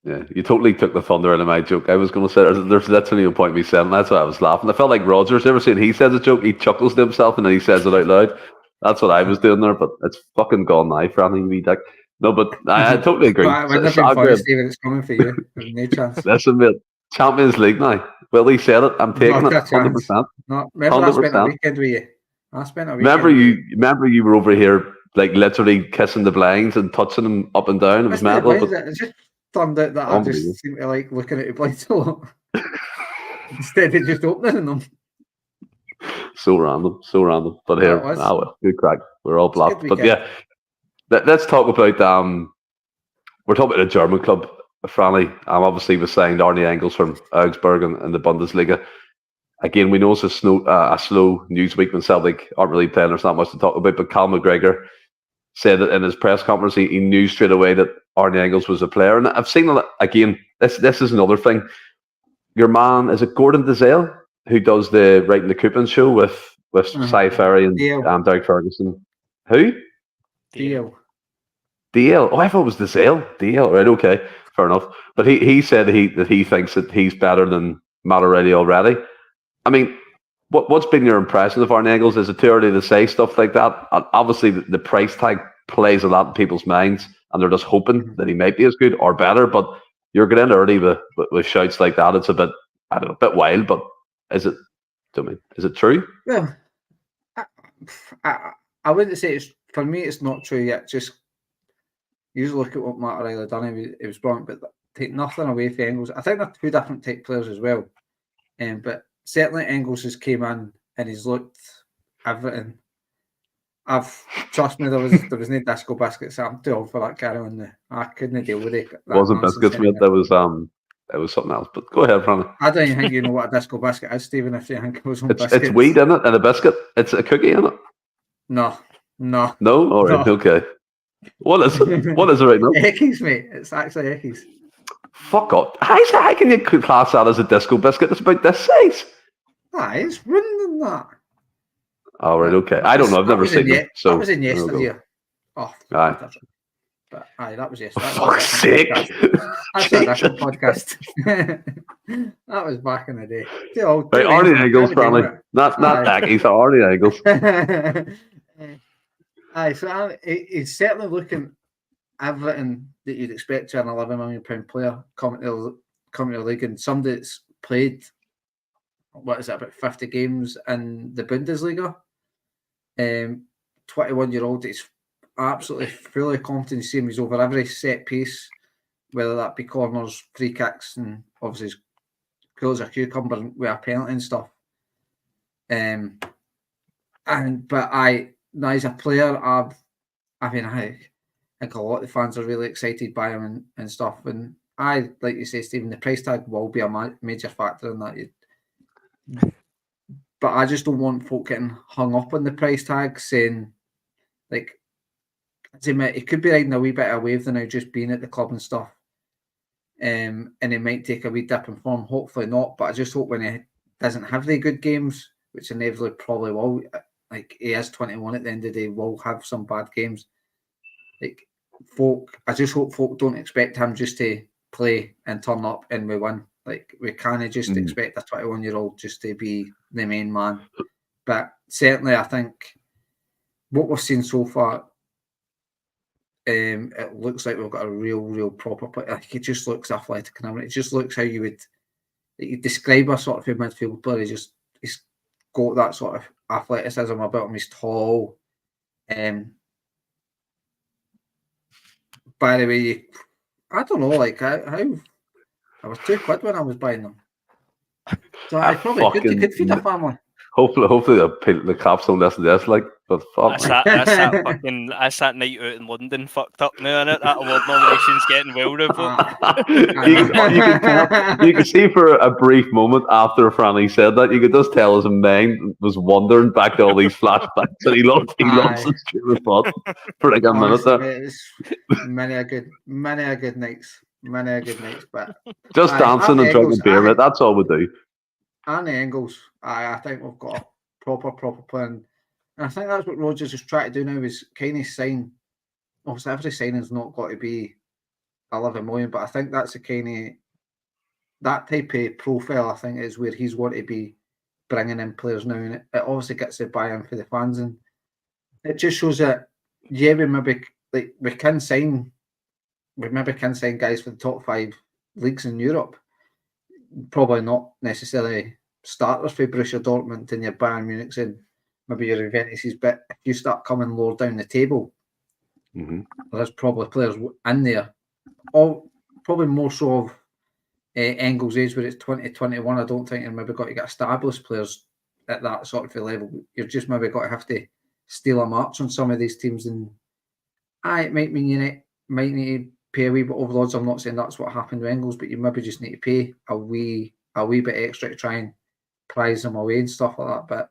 Yeah, you totally took the thunder out of my joke. I was going to say there's literally no point in me saying that's why I was laughing. I felt like Rodgers. Ever seen he says a joke, he chuckles to himself and then he says it out loud. That's what I was doing there, but it's fucking gone now, Franny wee dick. No, but I totally agree. It's coming for you. There's no chance. Listen, mate, Champions League now. Willie said it. I'm taking it 100%. No, remember 100%. I spent a weekend with you. Remember you were over here like literally kissing the blinds and touching them up and down. It was mental. It just turned out that I just seem to like looking at the blinds a lot instead of just opening them. So random. But here, well, good crack. We're all black. But yeah, let's talk about we're talking about a German club, Franny. Obviously was signed Arne Engels from Augsburg in the Bundesliga. Again, we know it's a slow news week when Celtic aren't really playing. There's not much to talk about. But Cal McGregor said that in his press conference, he knew straight away that Arne Engels was a player. And I've seen it again. This is another thing. Your man, is it Gordon Dizelle, who does the Writing the Coupons show with Cy Ferry and Derek Ferguson? Who? DL. DL. Oh, I thought it was Dizelle. DL. Right. Okay. Fair enough. But he said that he thinks that he's better than Matt O'Reilly already. I mean, what's been your impression of Arne Engels? Is it too early to say stuff like that? And obviously, the price tag plays a lot in people's minds, and they're just hoping that he might be as good or better. But you're getting in early with shouts like that. It's a bit, I don't know, a bit wild. But is it? Is it true? Well, I wouldn't say it's, for me. It's not true yet. Just you look at what Matt O'Reilly done. It was brilliant, but take nothing away from Engels. I think they're two different type players as well. But certainly Engels has came in and he's looked everything. Trust me, there was no disco biscuits. I'm too old for that carry on. I couldn't deal with it. Wasn't biscuits, mate. It was something else. But go ahead, Franny. I don't even think you know what a disco biscuit is, Stephen. If you think it was on biscuits, it's weed in it and a biscuit. It's a cookie in it. No. All right, no. Okay. What is it? What is it right now? Eckies, mate. It's actually Eckies. Fuck off. How can you class that as a disco biscuit? It's about this size. It's running than that. All right, okay. I don't know. I've never seen it. So that was in yesterday. Oh, aye. But that was yesterday. For fuck's sake. That's a different podcast. That was back in the day. Right, Arne Engels, family. Not Dackies, Arne Engels. Aye, so he's certainly looking everything that you'd expect to an £11 million player coming to the league, and somebody that's played, what is it, about 50 games in the Bundesliga. 21-year-old, he's absolutely fully confident. You see him, he's over every set piece, whether that be corners, free kicks, and obviously he's cool as a cucumber with a penalty and stuff. Now he's a player. I think a lot of the fans are really excited by him and stuff. And like you say, Stephen, the price tag will be a major factor in that. But I just don't want folk getting hung up on the price tag, saying, like, he could be riding a wee bit of a wave than now, just being at the club and stuff. And he might take a wee dip in form. Hopefully not. But I just hope when he doesn't have the good games, which inevitably probably will, like, he is 21 at the end of the day, will have some bad games. Like, I just hope folk don't expect him just to play and turn up and we win. Like, we can't just expect a 21-year-old just to be the main man. But certainly, I think what we've seen so far, it looks like we've got a real proper player. Like, it just looks athletic and everything. It just looks how you would describe a sort of a midfield player. He's got that sort of athleticism about him. He's tall. By the way, I don't know, like, how I was £2 when I was buying them. So I probably could feed a family. Hopefully the cops don't listen to this, like, but fuck. I sat night out in London fucked up now, innit? That award nomination's getting well revoked. You could see for a brief moment after Franny said that, you could just tell his mind was wandering back to all these flashbacks, and he lost his train of thought for like a minute there. Many a good nights, but just dancing and drinking beer, mate. That's all we do. Arne Engels, I think we've got a proper plan. And I think that's what Rodgers is trying to do now, is kind of sign. Obviously, every signing's not got to be 11 million, but I think that's that type of profile, I think, is where he's wanting to be bringing in players now. And it obviously gets the buy-in for the fans. And it just shows that, yeah, we maybe can sign guys for the top 5 leagues in Europe. Probably not necessarily starters for Borussia Dortmund and your Bayern Munich's and maybe your Juventus's, but if you start coming lower down the table, there's probably players in there. All probably more so of Engels' age, where it's 2021. I don't think you're maybe got to get established players at that sort of level. You're just maybe got to have to steal a march on some of these teams, and it might mean you might need to pay a wee bit over the odds. I'm not saying that's what happened with Engels, but you maybe just need to pay a wee bit extra to try and prize them away and stuff like that.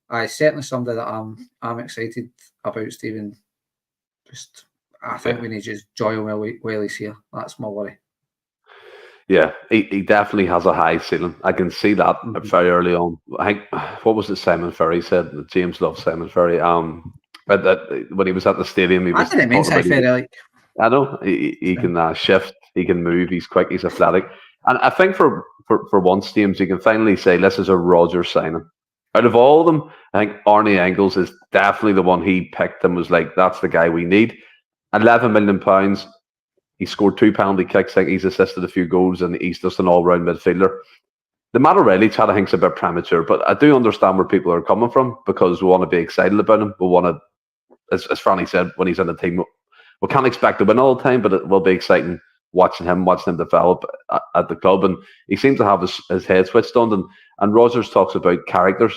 But certainly somebody that I'm excited about, Stephen. I think we need to just joy him while he's here. That's my worry. Yeah, he definitely has a high ceiling. I can see that very early on. I think, what was it Simon Ferry said? James loves Simon Ferry. When he was at the stadium, he was. I didn't mean Simon Ferry. I know he can shift, he can move, he's quick, he's athletic, and I think for once, James, you can finally say this is a Rodgers signing. Out of all of them, I think Arnie Engels is definitely the one he picked and was like, that's the guy we need. £11 million. He scored 2 penalty kicks. I think he's assisted a few goals, and he's just an all-round midfielder. The Matt O'Reilly chat, I think, is a bit premature, but I do understand where people are coming from because we want to be excited about him. We want to, as Franny said, when he's in the team, we can't expect to win all the time, but it will be exciting watching him develop at the club. And he seems to have his head switched on. And Rodgers talks about characters.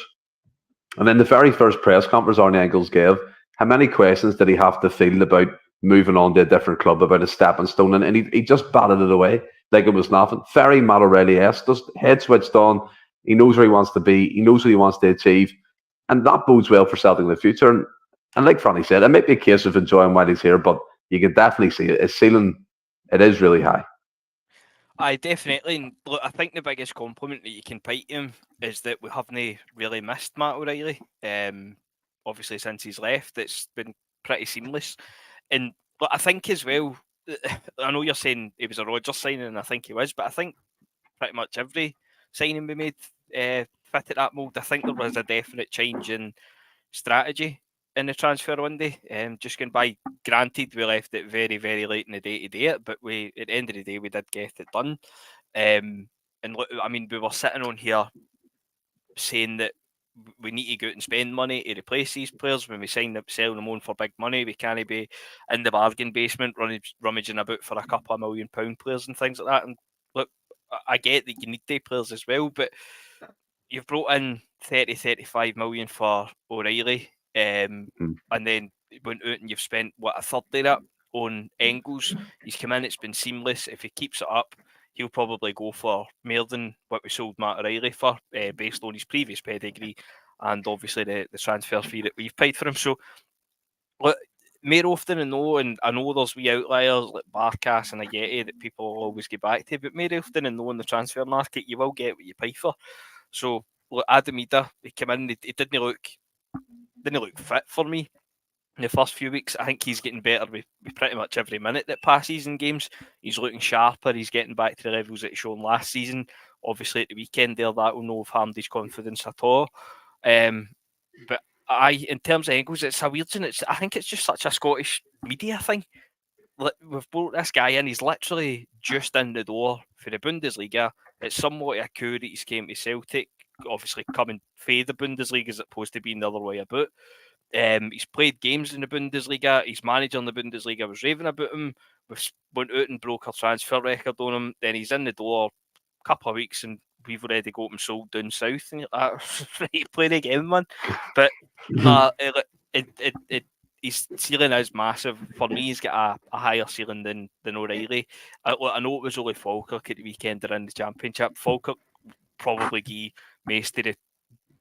And in the very first press conference Arnie Engels gave, how many questions did he have to field about moving on to a different club, about a stepping stone? And he just batted it away like it was nothing. Very Matt O'Reilly-esque, just head switched on. He knows where he wants to be. He knows what he wants to achieve. And that bodes well for Celtic in the future. And like Franny said, it might be a case of enjoying while he's here, but you can definitely see it. His ceiling, it is really high. I definitely. Look, I think the biggest compliment that you can pay to him is that we haven't really missed Matt O'Reilly. Obviously, since he's left, it's been pretty seamless. And look, I think as well, I know you're saying he was a Rodgers signing, and I think he was, but I think pretty much every signing we made fitted that mould. I think there was a definite change in strategy in the transfer window. Just going by, granted, we left it very, very late in the day to do it, but at the end of the day, we did get it done. And look, I mean, we were sitting on here saying that we need to go out and spend money to replace these players. When we sell them on for big money, we can't be in the bargain basement rummaging about for a couple of £1 million players and things like that. And look, I get that you need day players as well, but you've brought in 35 million for O'Reilly, and then went out and you've spent a third of that on Engels. He's come in, it's been seamless. If he keeps it up, he'll probably go for more than what we sold Matt O'Reilly for, based on his previous pedigree and obviously the transfer fee that we've paid for him. So, look, more often than not, and I know there's wee outliers like Barkas and Ageti that people will always get back to, but more often than not in the transfer market, you will get what you pay for. So, look, Adam Ida, he came in, he didn't look fit for me in the first few weeks. I think he's getting better with pretty much every minute that passes in games. He's looking sharper. He's getting back to the levels that he showed last season. Obviously, at the weekend there, that will not have harmed his confidence at all. But in terms of Engels, it's a weird thing. I think it's just such a Scottish media thing. We've brought this guy in. He's literally just in the door for the Bundesliga. It's somewhat a coup that he's came to Celtic. Obviously, coming for the Bundesliga as opposed to being the other way about. He's played games in the Bundesliga. He's managing the Bundesliga. I was raving about him. We went out and broke our transfer record on him. Then he's in the door a couple of weeks and we've already got him sold down south. And right, play the game, man. But his ceiling is massive. For me, he's got a higher ceiling than O'Reilly. I know it was only Falkirk at the weekend they're in the Championship. Falkirk probably gave most of the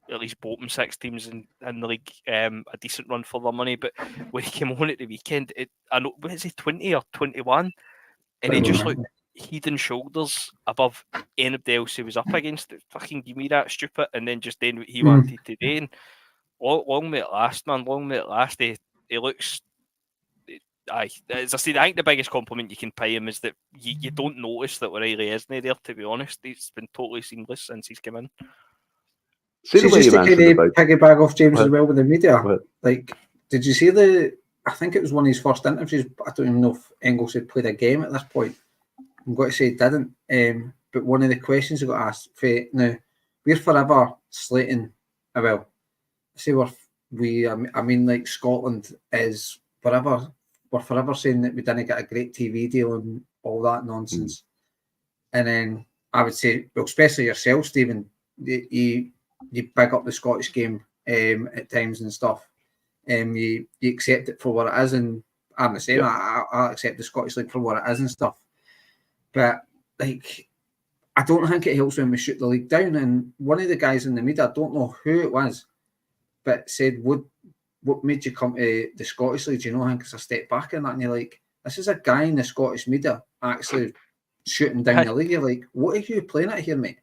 at least bottom 6 teams in the league a decent run for their money. But when he came on at the weekend, I know, was he 20 or 21? And he just looked head and shoulders above anybody else he was up against. Fucking give me that stupid, and then just doing what he wanted to do. And long may it last, man. Long may it last. He looks. As I said, I think the biggest compliment you can pay him is that you don't notice that O'Reilly isn't there, to be honest. He's been totally seamless since he's come in. See just to kind of piggyback off James as well with the media. Like, did you see I think it was one of his first interviews. I don't even know if Engels had played a game at this point. I'm going to say he didn't. But one of the questions he got asked, now, we're forever slating, well, I say I mean, like Scotland is forever, we're forever saying that we didn't get a great TV deal and all that nonsense. And then I would say, well, especially yourself, Stephen, you big up the Scottish game at times and stuff. You accept it for what it is, and I'm the same. Yeah. I accept the Scottish League for what it is and stuff. But like, I don't think it helps when we shoot the league down. And one of the guys in the media, I don't know who it was, but said, what made you come to the Scottish League? Do you know, I think it's a step back in that. And you're like, this is a guy in the Scottish media actually shooting down the league. You're like, what are you playing at here, mate?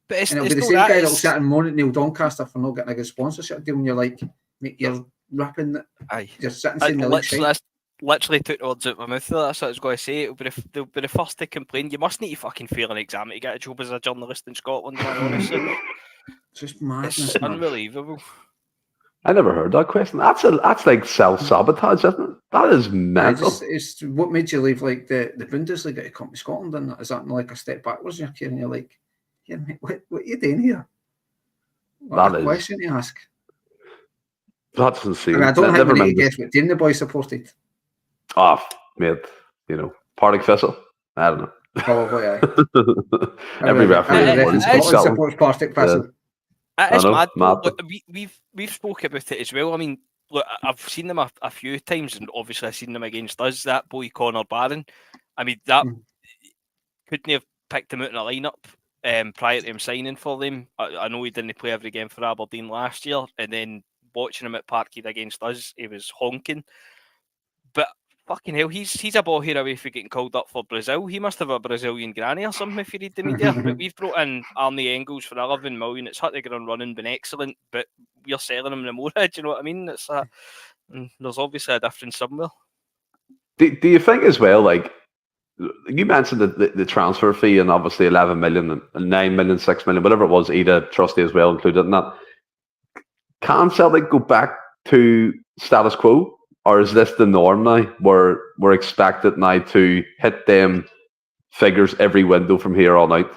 But and it'll be the same guy that'll sit and moan at Neil Doncaster for not getting a good sponsorship deal. And you're like, mate, you're ripping. You're sitting saying the league. Literally took the words out of my mouth. That's what I was going to say. They'll be the first to complain. You must need to fucking fail an exam to get a job as a journalist in Scotland, man, honestly. It's just madness. It's unbelievable. I never heard that question. That's like self-sabotage, isn't it? That is mental. It's what made you leave like the Bundesliga to come to Scotland, and is that like a step backwards in your career? And you're like, yeah, mate, what are you doing here? What a question to ask. That's insane. I don't think we need to guess what team the boys supported. Oh, mate, Partick Thistle. I don't know. Probably, aye. Every referee supports Partick Thistle. It's mad. Look, we've spoke about it as well. I mean, look, I've seen them a few times, and obviously I've seen them against us. That boy Connor Barron. I mean, that couldn't have picked him out in a lineup prior to him signing for them. I know he didn't play every game for Aberdeen last year, and then watching him at Parkhead against us, he was honking. But fucking hell, he's a ball here away for getting called up for Brazil. He must have a Brazilian granny or something if you read the media. But we've brought in Arnie Engels for 11 million. It's hard to get on running, been excellent, but we're selling him the more. Do you know what I mean? It's there's obviously a difference somewhere. Do you think as well, like, you mentioned the transfer fee and obviously 11 million and 9 million, 6 million, whatever it was, Ida Trustee as well included in that. Can Celtic go back to status quo? Or is this the norm now, where we're expected now to hit them figures every window from here on out?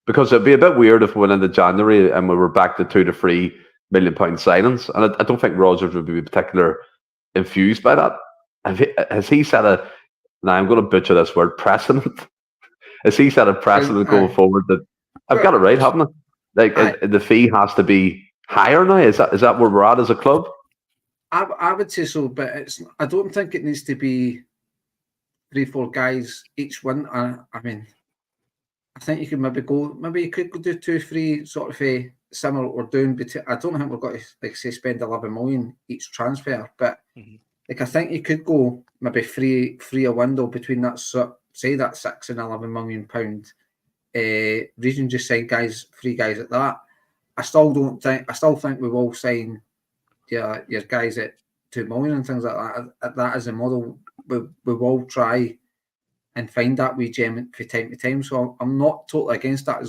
Because it'd be a bit weird if we went into January and we were back to £2 to £3 million signings. And I don't think Rodgers would be particularly infused by that. Has he set a, now I'm going to butcher this word, precedent? Has he set a precedent going forward that, I've got it right, haven't I? Like, the fee has to be higher now? Is that where we're at as a club? I would say so, but I don't think it needs to be 3-4 guys each one. I mean, I think you could maybe you could do 2-3 sort of similar or doing. But I don't think we've got to, like, say, spend 11 million each transfer. But like, I think you could go maybe free a window between that, say, that £6 and £11 million region. Just sign free guys at that. I still think we will sign your guys at 2 million and things like that. That is a model. We will try and find that wee gem from time to time. So I'm not totally against that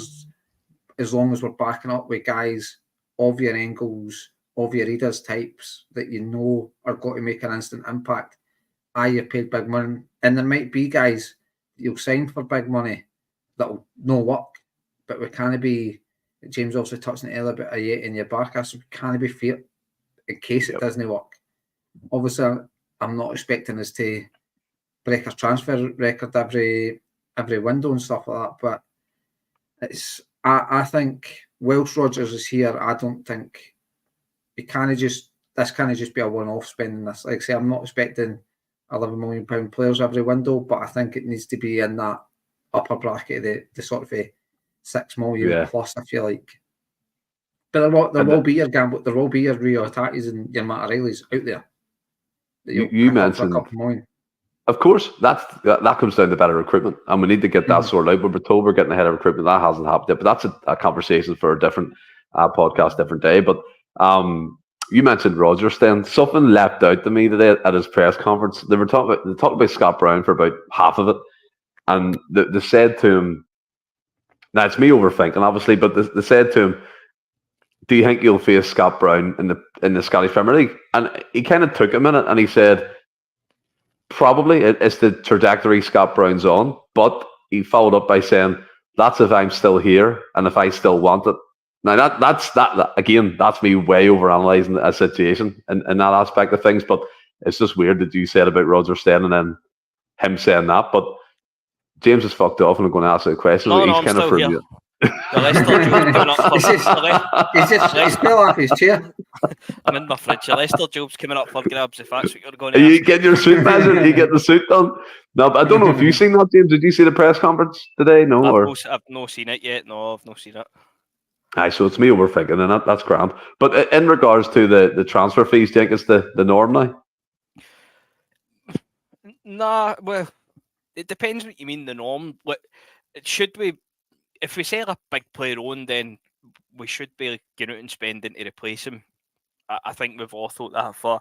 as long as we're backing up with guys of your Engels, of your Readers types that you know are going to make an instant impact. You've paid big money, and there might be guys you'll sign for big money that'll no work, but we can't be. James also touched on it earlier about in your barcast. We can't be fair in case it doesn't work. Obviously, I'm not expecting us to break our transfer record every window and stuff like that. But I think whilst Rodgers is here, I don't think this can't just be a one-off spending this. Like I say, I'm not expecting £11 million players every window, but I think it needs to be in that upper bracket, the sort of £6 million plus, I feel like. But there will be your Gamble, there will be your Rio Tatis and your Matt O'Reillys out there. You mentioned, of course, that comes down to better recruitment, and we need to get that sorted out. But we're told we're getting ahead of recruitment. That hasn't happened yet, but that's a conversation for a different podcast, different day. But you mentioned Rodgers. Then something leapt out to me today at his press conference. They talked about Scott Brown for about half of it, and they said to him, now it's me overthinking, obviously, but they said to him, do you think you'll face Scott Brown in the Scottish Premier League? And he kind of took a minute and he said, probably it's the trajectory Scott Brown's on, but he followed up by saying, that's if I'm still here and if I still want it. Now that's again, that's me way overanalyzing a situation in that aspect of things, but it's just weird that you said about Rodgers staying and then him saying that. But James is fucked off and I'm going to ask you a question. No, I'm still here. The Leicester job's coming up for He's fell off his chair. I'm in my fridge. The Leicester job's coming up for grabs if that's what you're going Are to you ask. getting your suit measured? Are you getting the suit done? No, but I don't know if you've seen that, James. Did you see the press conference today? No, I've not seen it yet. No, I've not seen it. Aye, so it's me overthinking, and that's grand. But in regards to the transfer fees, do you think it's the norm now? Nah, well, it depends what you mean the norm. Should we, if we sell a big player on, then we should be going out and spending to replace him. I think we've all thought that for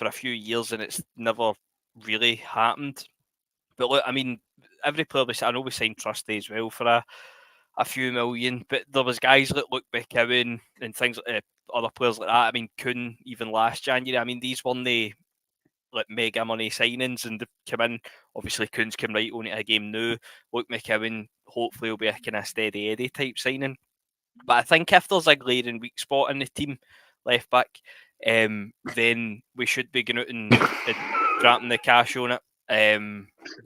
a few years, and it's never really happened. But look, I mean, every player I know we signed Trusty as well for a few million, but there was guys like Luke McCowan and things like other players like that. I mean, Kuhn even last January. I mean, these weren't the like mega money signings, and they've come in. Obviously, Kuhn's come right on to a game now. Luke McCowan hopefully will be a kind of steady Eddie type signing. But I think if there's a glaring weak spot in the team, left back, then we should be going out and dropping the cash on it.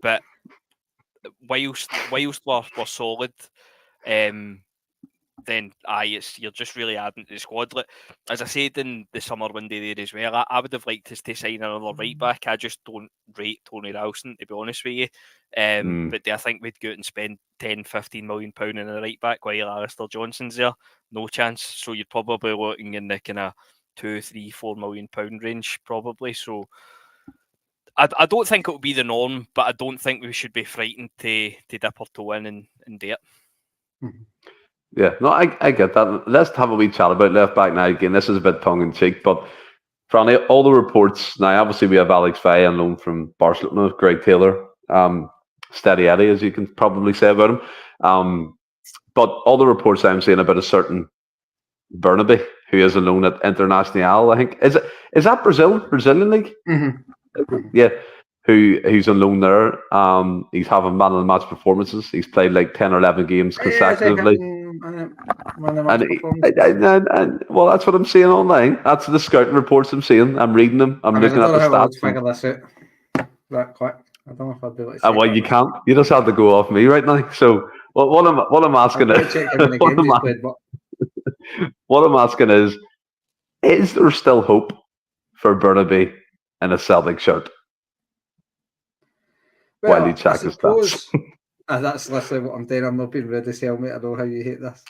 But whilst we're solid, then you're just really adding to the squad. Like, as I said in the summer window there as well, I would have liked us to sign another right back. I just don't rate Tony Ralston, to be honest with you. But I think we'd go out and spend 10-15 million pound in a right back while Alistair Johnson's there. No chance. So you're probably looking in the kind of 2-3-4 million pound range, probably. So I don't think it will be the norm, but I don't think we should be frightened to dip our toe in and do it. Yeah, no, I get that. Let's have a wee chat about left back now. Again, this is a bit tongue in cheek, but Franny, all the reports now. Obviously, we have Alex Faye on loan from Barcelona, Greg Taylor, steady Eddie, as you can probably say about him. But all the reports I'm seeing about a certain Burnaby, who is on loan at Internacional, I think is that Brazilian league? Mm-hmm. Yeah. Who's on loan there? He's having man of the match performances. He's played like 10 or 11 games consecutively. And well, that's what I'm seeing online. That's the scouting reports I'm seeing. I'm reading them. I'm looking at the stats. I would figure this out that quick. I don't know if I'd be able to say well, you can't. You just have to go off me right now. So what I'm asking what I'm asking is there still hope for Burnaby in a Celtic shirt? Well, while you check his stats. That's literally what I'm doing. I'm not being rude to say, mate. I know how you hate this.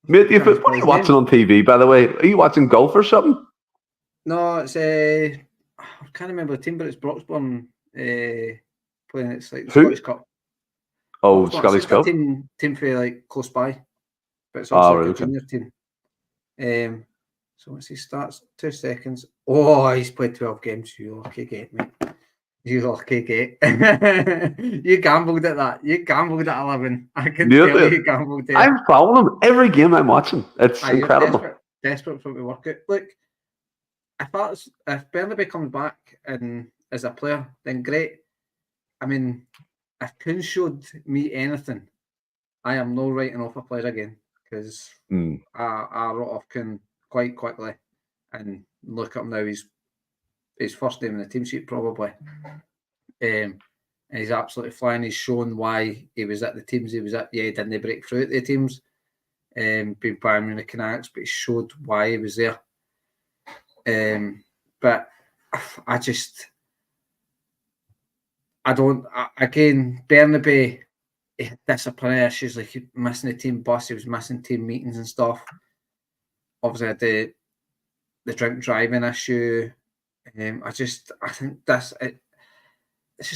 Mate, what are you watching on TV, by the way? Are you watching golf or something? No, it's I can't remember the team, but it's Broxburn playing. It's like the Scottish Cup. Oh, Scottish Cup. Team for like close by, but it's also a junior team. So once he starts, 2 seconds. Oh, he's played 12 games. You lucky gate, mate. You lucky gate. You gambled at that. You gambled at 11. I can tell you gambled there. I'm following him every game I'm watching. It's incredible. Desperate for me to work out. Look, if Burnaby comes back and as a player, then great. I mean, if Kuhn showed me anything, I am no writing off a player again because I wrote off Kuhn quite quickly. And look up now, his first name in the team sheet probably. And he's absolutely flying. He's shown why he was at the teams he was at. Yeah, he didn't break through at the teams. Being Bayern Munich and Ajax, but he showed why he was there. But again, Burnaby, disciplinary issues, like missing the team bus, he was missing team meetings and stuff. Obviously, had the drink driving issue. I think it's just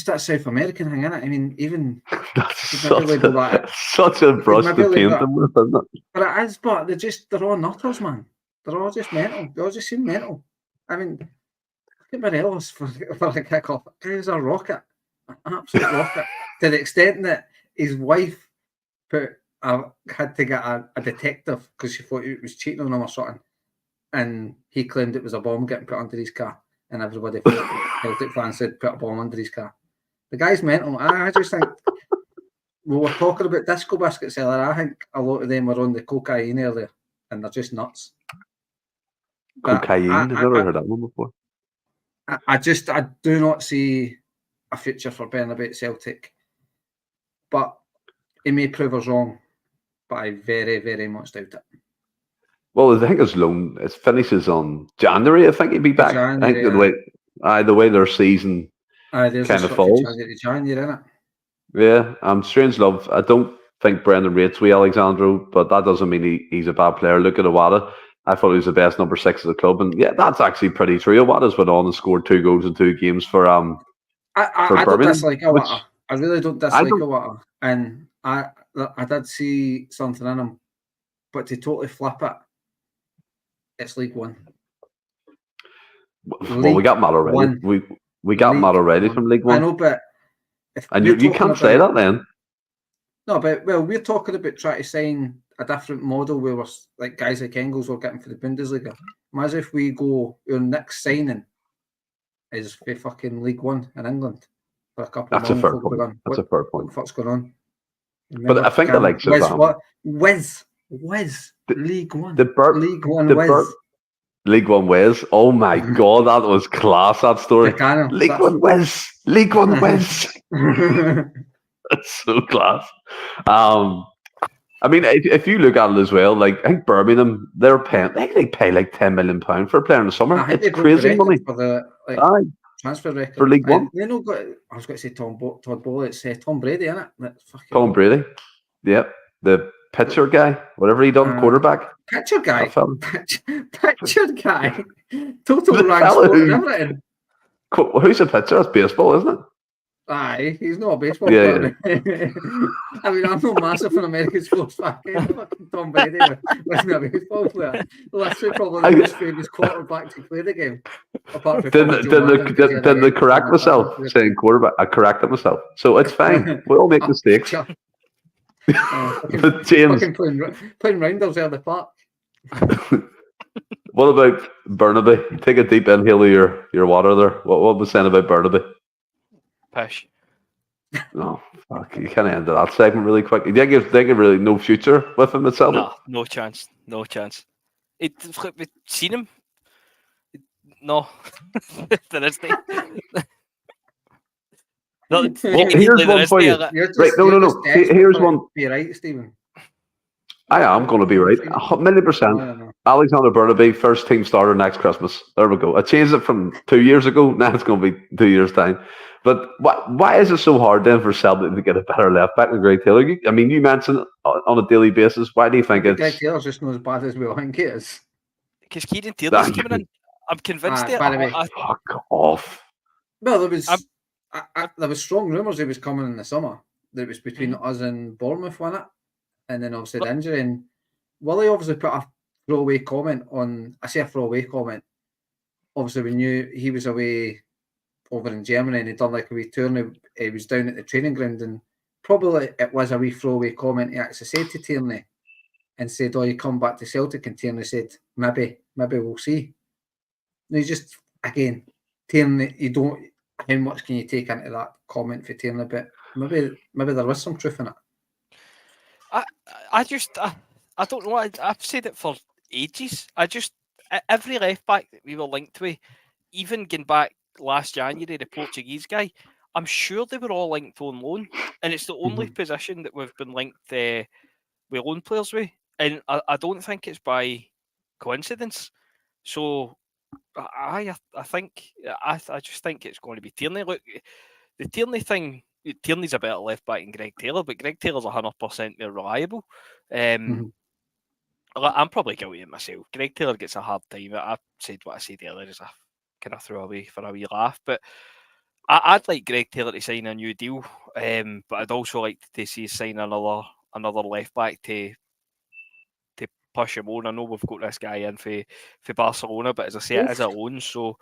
that South American thing, isn't it? I mean, even that's such a brush to paint them with, isn't it? But it is, but they're all nutters, man. They're all just mental. They all just seem mental. I mean, look at Morelos for a kick-off. Guy's a rocket. An absolute rocket. To the extent that his wife had to get a detective because she thought he was cheating on him or something. And he claimed it was a bomb getting put under his car. And everybody, Celtic fans said, put a bomb under his car. The guy's mental. I just think, we were talking about disco biscuits earlier. I think a lot of them were on the cocaine earlier. And they're just nuts. Cocaine? I've never heard that one before. I do not see a future for Burnaby at Celtic. But he may prove us wrong. but I very, very much doubt it. Well, I think his loan it finishes on January. I think he'd be back. I think January, the way their season there's a kind of sort of falls. January, isn't it? Yeah, Strange Love. I don't think Brendan rates with Alexandro, but that doesn't mean he's a bad player. Look at Iwata. I thought he was the best number 6 of the club, and yeah, that's actually pretty true. Iwata's went on and scored 2 goals in 2 games for I don't Birmingham. dislike Iwata. I really don't dislike don't- Iwata, and I did see something in him, but to totally flip it, it's League One. Well, we got Matt already. We got Matt already from League One. I know, but and you can't say that then. No, but we're talking about trying to sign a different model where we're like guys like Engels were getting for the Bundesliga. Imagine if we go our next signing is for fucking League One in England for a couple That's a of fair point. That's a fair point. What the fuck's going on? But I think the likes of Wiz League One. League One Wiz. Oh my god, that was class. That story. League One Wiz. That's so class. I mean, if you look at it as well, like I think Birmingham, they're paying. They pay like £10 million for a player in the summer. It's crazy money for the transfer record for League One. They not got. I was going to say Todd Bowley. It's Tom Brady, isn't it? Tom Brady. Yep, the pitcher guy, whatever he done, quarterback. Pitcher guy. Pitcher guy. Total rank sport and everything. Who's a pitcher? That's baseball, isn't it? Aye, he's not a baseball player. Yeah. I mean, I'm not massive in American sports. Fucking Tom Brady wasn't a baseball player. Literally, probably the most famous quarterback to play the game. Apart from didn't they correct myself saying quarterback? I corrected myself, so it's fine. We all make mistakes. But James, playing rounders out of the park. What about Burnaby? Take a deep inhale of your water there. What was saying about Burnaby? Pish. No, fuck, you can't end that segment really quick. You think there's really no future with him at Celtic? No chance. We've seen him. No, there isn't. Here's one for you. Right, no. Here's one. Be right, Stephen. I am going to be right. 1,000,000%. Alexander Burnaby, first team starter next Christmas. There we go. I changed it from 2 years ago. Now it's going to be 2 years' time. But why is it so hard then for Celtic to get a better left back than Greg Taylor? You mentioned it on a daily basis. Why do you think it's... Greg Taylor's just not as bad as we all think he is. Because Kieran Taylor's coming in. I'm convinced by the way, fuck off. Well, there was strong rumours he was coming in the summer. That it was between us and Bournemouth, wasn't it? And then obviously the injury. And Willie obviously put a throwaway comment on. I say a throwaway comment. Obviously, we knew he was away over in Germany and he'd done like a wee tour and he was down at the training ground, and probably it was a wee throwaway comment he actually said to Tierney and said, "Oh, you come back to Celtic," and Tierney said, maybe we'll see. And he just, again, Tierney, you don't, how much can you take into that comment for Tierney? But maybe there was some truth in it. I don't know. I've said it for ages. Every left back that we were linked with, even going back last January, the Portuguese guy, I'm sure they were all linked on loan, and it's the only position that we've been linked with loan players with, and I don't think it's by coincidence. So I just think it's going to be Tierney. Look, the Tierney thing. Tierney's a better left back than Greg Taylor, but Greg Taylor's 100% more reliable. I'm probably guilty of myself. Greg Taylor gets a hard time. I said what I said earlier as a kind of throwaway for a wee laugh, but I'd like Greg Taylor to sign a new deal, but I'd also like to see sign another left back to push him on. I know we've got this guy in for Barcelona, but as I say, it is a loan, so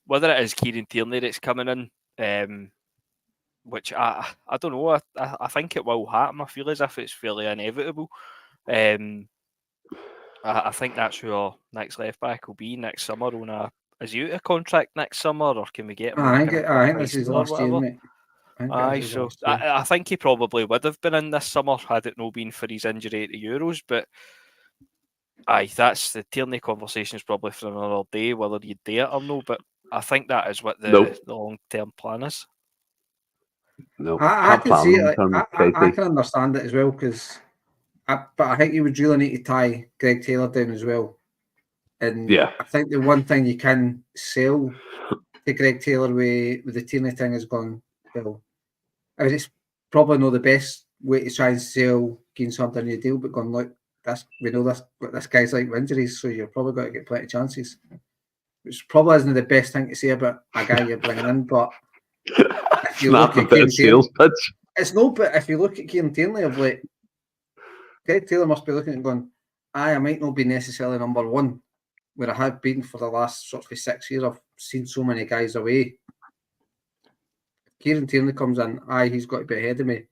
whether it is Kieran Tierney that's coming in, which I don't know. I think it will happen. I feel as if it's fairly inevitable. I think that's who our next left back will be next summer. Is he out of contract next summer, or can we get him? I think this is last year, mate. I think he probably would have been in this summer had it not been for his injury at the Euros. But that's the Tierney conversation is probably for another day, whether you dare or no. But I think that is what the long-term plan is. No, I can see it. I can understand it as well, because But I think you would really need to tie Greg Taylor down as well. And Yeah. I think the one thing you can sell to Greg Taylor with the Tierney thing is gone, well, I mean, it's probably not the best way to try and sell Keane under a new deal, but going, look, we know this guy's like injuries, so you're probably going to get plenty of chances. Which probably isn't the best thing to say about a guy you're bringing in, but if you Not look the at best sales pitch. it's no, but if you look at Kieran Tierney of like, Greg Taylor must be looking and going, I might not be necessarily number one, where I have been for the last sort of 6 years. I've seen so many guys away. Kieran Tierney comes in, he's got to be ahead of me.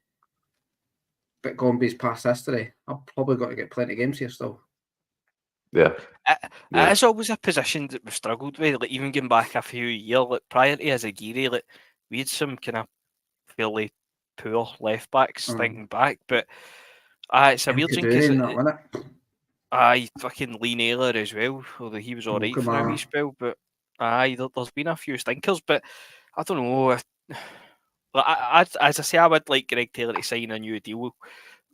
But going based past history, I've probably got to get plenty of games here still. Yeah. It's always a position that we've struggled with. Like even going back a few years, like prior to Azagiri, like we had some kind of fairly poor left backs thinking back. But it's a weird thing because fucking Lee Naylor as well, although he was alright for a wee spell. But there's been a few stinkers. But I don't know. As I say, I would like Greg Taylor to sign a new deal.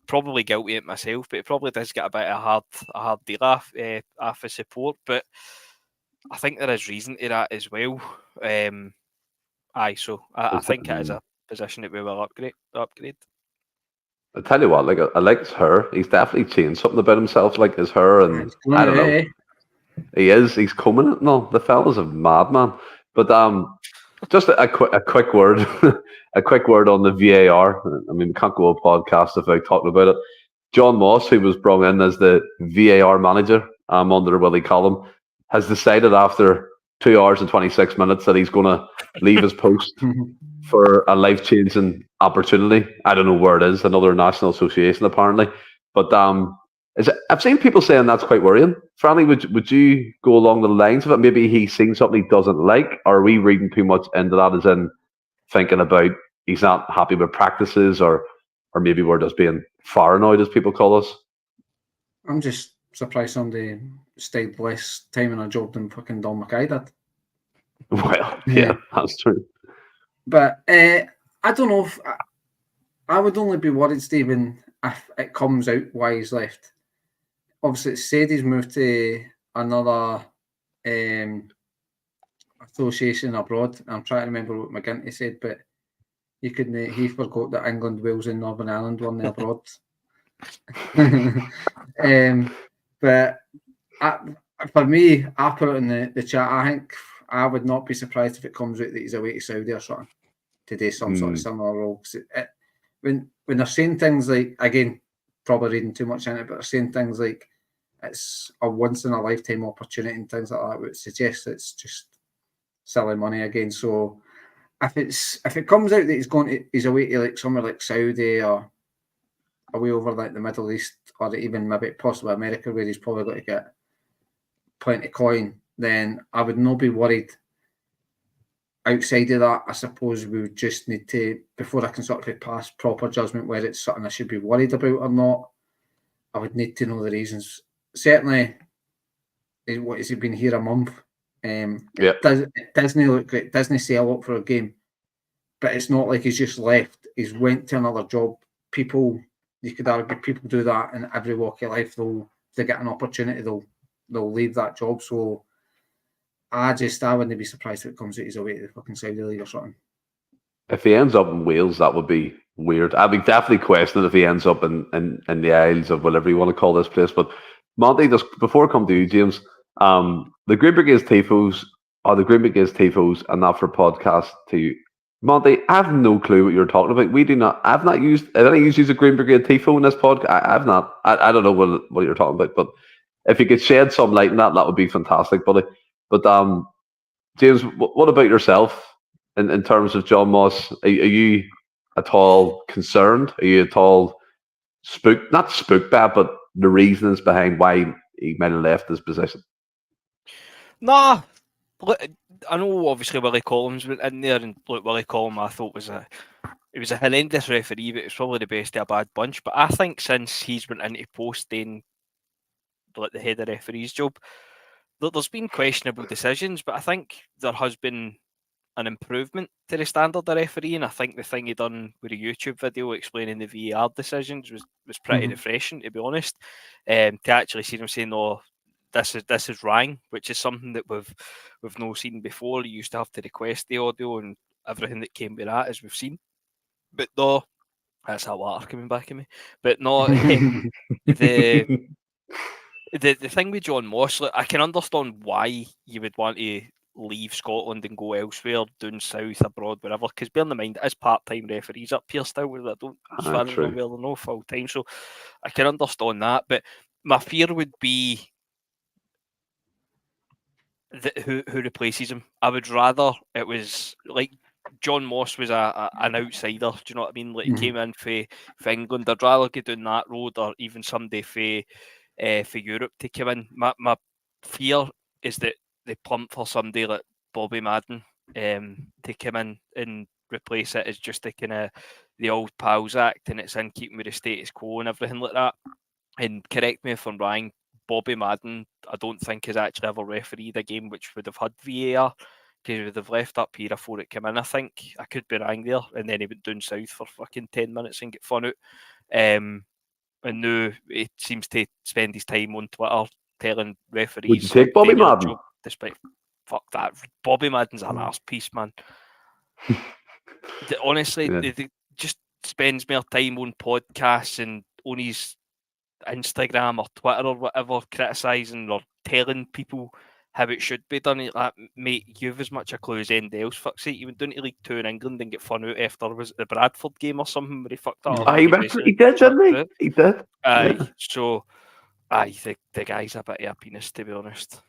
Probably guilty it myself, but it probably does get a bit of a hard deal off of support. But I think there is reason to that as well. So I think it is a position that we will upgrade. I tell you what, like I like his hair. He's definitely changed something about himself, like his hair, and I don't know. He is. He's coming it. No, the fella's a madman. But just a quick word, a quick word on the VAR. I mean, we can't go a podcast without talking about it. John Moss, who was brought in as the VAR manager under Willie Collum, has decided after 2 hours and 26 minutes that he's going to leave his post for a life-changing opportunity. I don't know where it is, another national association apparently. But I've seen people saying that's quite worrying. Franny, would you go along the lines of it? Maybe he's seen something he doesn't like, or are we reading too much into that as in thinking about he's not happy with practices, or maybe we're just being paranoid, as people call us? I'm just surprised somebody stayed less time in a job than fucking Don Mackay did. Well, yeah, that's true. But I don't know if I would only be worried, Stephen, if it comes out why he's left. Obviously, it said he's moved to another association abroad. I'm trying to remember what McGinty said, but he forgot that England, Wales, and Northern Ireland won the abroad. But for me, I put it in the chat. I think I would not be surprised if it comes out that he's away to Saudi or something to do some sort of similar role. When they're saying things like, again, probably reading too much into it, but they're saying things like it's a once in a lifetime opportunity and things like that, which suggests it's just silly money again. So if it comes out that he's away to like somewhere like Saudi or away over like the Middle East or even maybe possibly America, where he's probably got to get plenty of coin, then I would not be worried. Outside of that, I suppose we would just need to, before I can sort of pass proper judgment whether it's something I should be worried about or not, I would need to know the reasons. Certainly, what has he been here a month? It doesn't look great. Doesn't say a lot for a game, but it's not like he's just left. He's went to another job. People, you could argue, people do that in every walk of life. If they get an opportunity, they'll leave that job. So I wouldn't be surprised if it comes out he's away to the fucking Saudi League or something. If he ends up in Wales, that would be weird. I'd be definitely questioning if he ends up in the Isles of whatever you want to call this place. But Monty, just before I come to you, James, the Green Brigade's tifos are the Green Brigade's tifos, and not for podcast to you. Monty, I have no clue what you're talking about. I've not used a Green Brigade tifo in this podcast. I've not. I don't know what you're talking about, but if you could shed some light on that would be fantastic, buddy. But James, what about yourself in terms of John Moss? Are you at all concerned? Are you at all spooked? Not spooked by it, but the reasons behind why he might have left his position? Nah, I know obviously Willie Collins went in there, and Willie Collins I thought was a horrendous referee, but it was probably the best of a bad bunch. But I think since he's went into post then the head of referee's job, there's been questionable decisions, but I think there has been an improvement to the standard of refereeing. I think the thing he done with a YouTube video explaining the VAR decisions was pretty refreshing, to be honest. To actually see him saying, "No, this is wrong," which is something that we've not seen before. You used to have to request the audio and everything that came with that, as we've seen. But no, that's that water coming back at me. But no, the thing with John Moss, like, I can understand why you would want to leave Scotland and go elsewhere, down south, abroad, wherever. Because bear in mind, it is part-time referees up here still. I don't, as far as I'm aware, they're not full-time. So I can understand that. But my fear would be who replaces him. I would rather it was like John Moss was an outsider. Do you know what I mean? Like he came in for England. I'd rather go down that road, or even somebody for Europe to come in. My fear is that they plump for somebody like Bobby Madden to come in and replace it as just the kind of the old pals act, and it's in keeping with the status quo and everything like that. And correct me if I'm wrong, Bobby Madden, I don't think has actually ever refereed a game which would have had VAR, because he would have left up here before it came in. I think I could be wrong there, and then he went down south for fucking 10 minutes and get fun out. And now he seems to spend his time on Twitter telling referees. Would you take Bobby Madden? Job, despite fuck that, Bobby Madden's an arse piece, man. Honestly, they just spends more time on podcasts and on his Instagram or Twitter or whatever, criticising or telling people how it should be done. Like, mate, you have as much a clue as anybody else. Fuck's sake, you went down to League 2 in England and get fun out after, was it the Bradford game or something where he fucked up? He did, didn't he? He did. Aye, so the guy's a bit of a penis, to be honest.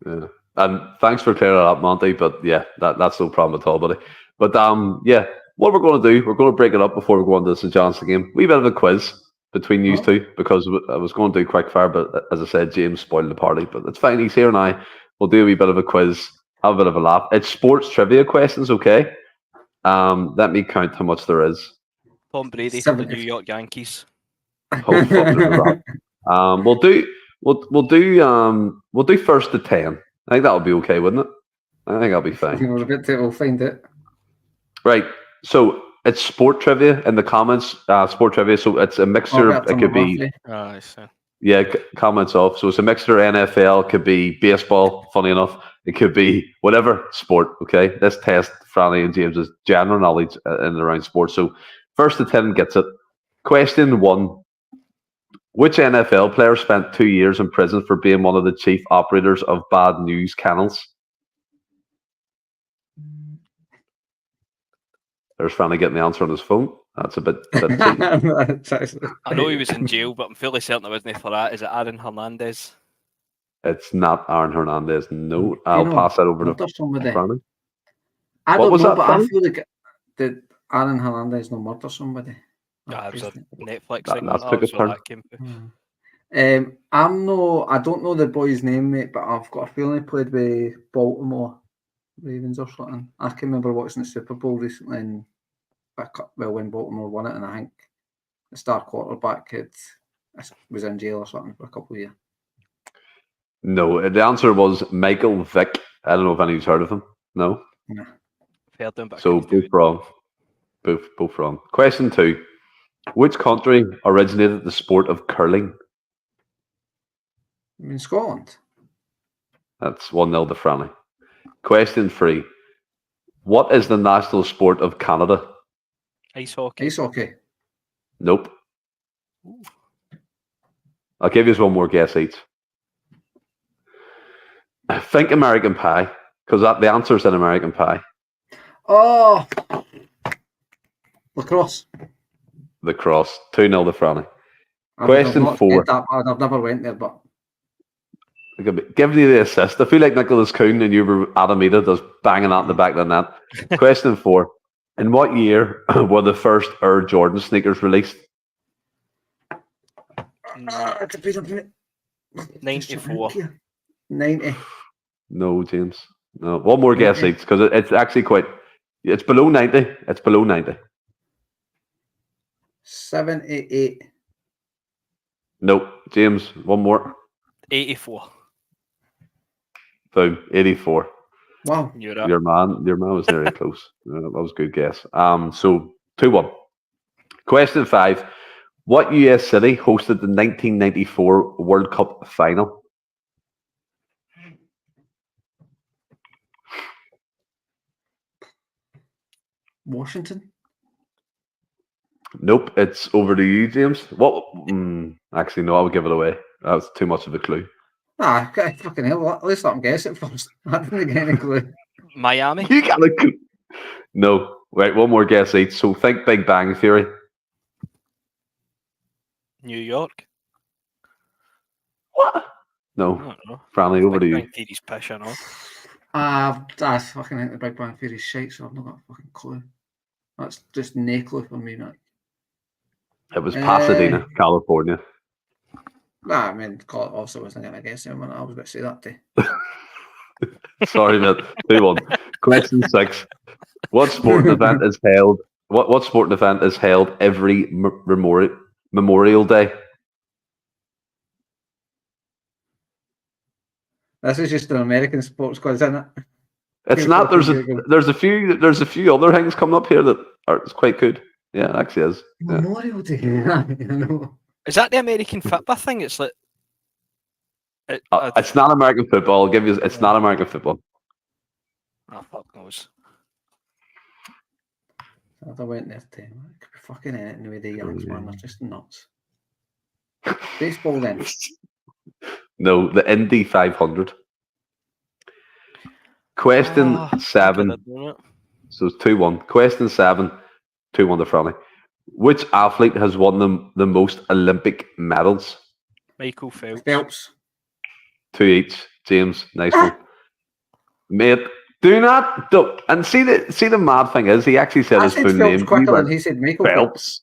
Yeah. And thanks for clearing that up, Monty. But yeah, that's no problem at all, buddy. But yeah, what we're going to do, we're going to break it up before we go on to the St Johnstone game. Wee bit of a quiz between you two, because I was going to do quick fire, but as I said, James spoiled the party. But it's fine. He's here, and we'll do a wee bit of a quiz, have a bit of a laugh. It's sports trivia questions, okay? Let me count how much there is. Tom Brady for the New York Yankees. Oh, fucking We'll do first to 10. I think that'll be okay, wouldn't it? I think I'll be fine. We'll find it. Right. So it's sport trivia in the comments. Sport trivia. So it's a mixture. It could be. I see. Yeah, comments off. So it's a mixture. NFL, could be baseball. Funny enough, it could be whatever sport. Okay. Let's test Franny and James's general knowledge in and around sports. So first to 10 gets it. Question 1. Which NFL player spent 2 years in prison for being one of the chief operators of bad news kennels? There's Franny getting the answer on his phone. That's a bit I know he was in jail, but I'm fairly certain it wasn't for that. Is it Aaron Hernandez? It's not Aaron Hernandez. No, I'll pass that over to Franny. I don't know, but I feel like did Aaron Hernandez not murder somebody? It was a Netflix thing. That took a turn. I don't know the boy's name, mate, but I've got a feeling he played with Baltimore Ravens or something. I can remember watching the Super Bowl recently, and when Baltimore won it, and I think the star quarterback was in jail or something for a couple of years. No, the answer was Michael Vick. I don't know if anyone's heard of him. No. Nah. So both wrong. Both wrong. Question 2. Which country originated the sport of curling? In Scotland. That's 1-0 to Franny. Question 3. What is the national sport of Canada? Ice hockey. Ice hockey. Nope. I'll give you one more guess each. Think American Pie, because the answer is in American Pie. Oh, lacrosse. Lacrosse. 2-0 to Franny. Question 4. I've never went there, but give you the assist. I feel like Nicholas Kuhn and you were Adamita does banging out in the back of the net. Question 4. In what year were the first Air Jordan sneakers released? 94. 90. No, James. No. One more guess each, because it's actually quite. It's below 90. It's below 90. 78. Nope. James, one more. 84. Boom. 84. Wow. You're right. Your man was very close. That was a good guess. So 2-1. Question 5. What US city hosted the 1994 World Cup final? Washington. Nope, it's over to you, James. What? Actually, no, I'll give it away. That was too much of a clue. Ah, fucking hell. At least let him guess it first. I didn't get any clue. Miami. You got a clue. No. Right, one more guess each. So think Big Bang Theory. New York. What? I No. don't know. Franny, over to Big you. Bang Theory's pish, I know. I fucking think the Big Bang Theory shite, so I've not got a fucking clue. That's just no clue for me, mate. It was Pasadena, California. Nah, I mean, obviously wasn't going to guess it. I was going to say that too. Sorry, mate. 2-1. Question 6. What sporting event is held? What sporting event is held every Memorial Day? This is just an American sports quiz, isn't it? It's not. There's a few other things coming up here that are it's quite good. Yeah, it actually is. Yeah. Memorial Day. I know. Is that the American football thing? It's like. It's not American football. I'll give you. It's not American football. Oh, fuck knows. I went there too. It could be fucking anything the way the Yanks, man. They're just nuts. Baseball then. No, the Indy 500. Question 7. So it's 2-1. Question 7. 2-1 to Franny. Which athlete has won the most Olympic medals? Michael Phelps. 2 each. James, nice one. Mate, do not. And see the mad thing is, he actually said his full name. Quicker than he said Michael Phelps.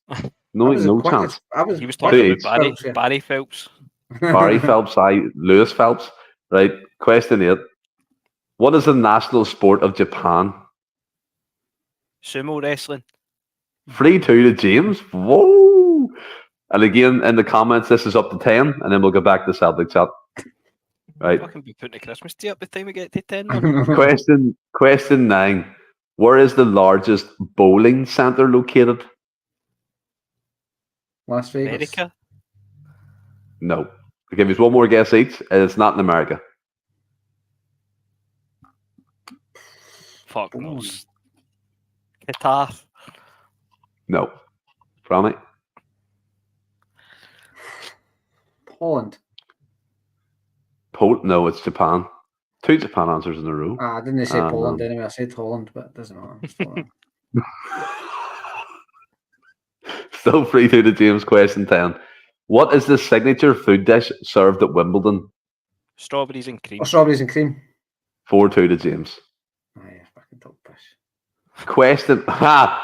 No chance. He was talking about Barry Phelps. Barry Phelps, Lewis Phelps. Right. Question 8. What is the national sport of Japan? Sumo wrestling. 3-2 to James. Whoa. And again, in the comments, this is up to 10, and then we'll go back to Celtic chat. Right. Fucking be putting a Christmas tree up by the time we get to 10. Man. Question 9. Where is the largest bowling centre located? Las Vegas. America. No. I'll give you one more guess each. It's not in America. Fuck knows. Qatar. No. Franny? Holland. No, it's Japan. 2 Japan answers in a row. I didn't say Poland anyway. I said Holland, but it doesn't matter. Still 3-2 to James. Question 10. What is the signature food dish served at Wimbledon? Strawberries and cream. Strawberries and cream. 4-2 to James. Oh, yeah, fucking top fish. Question.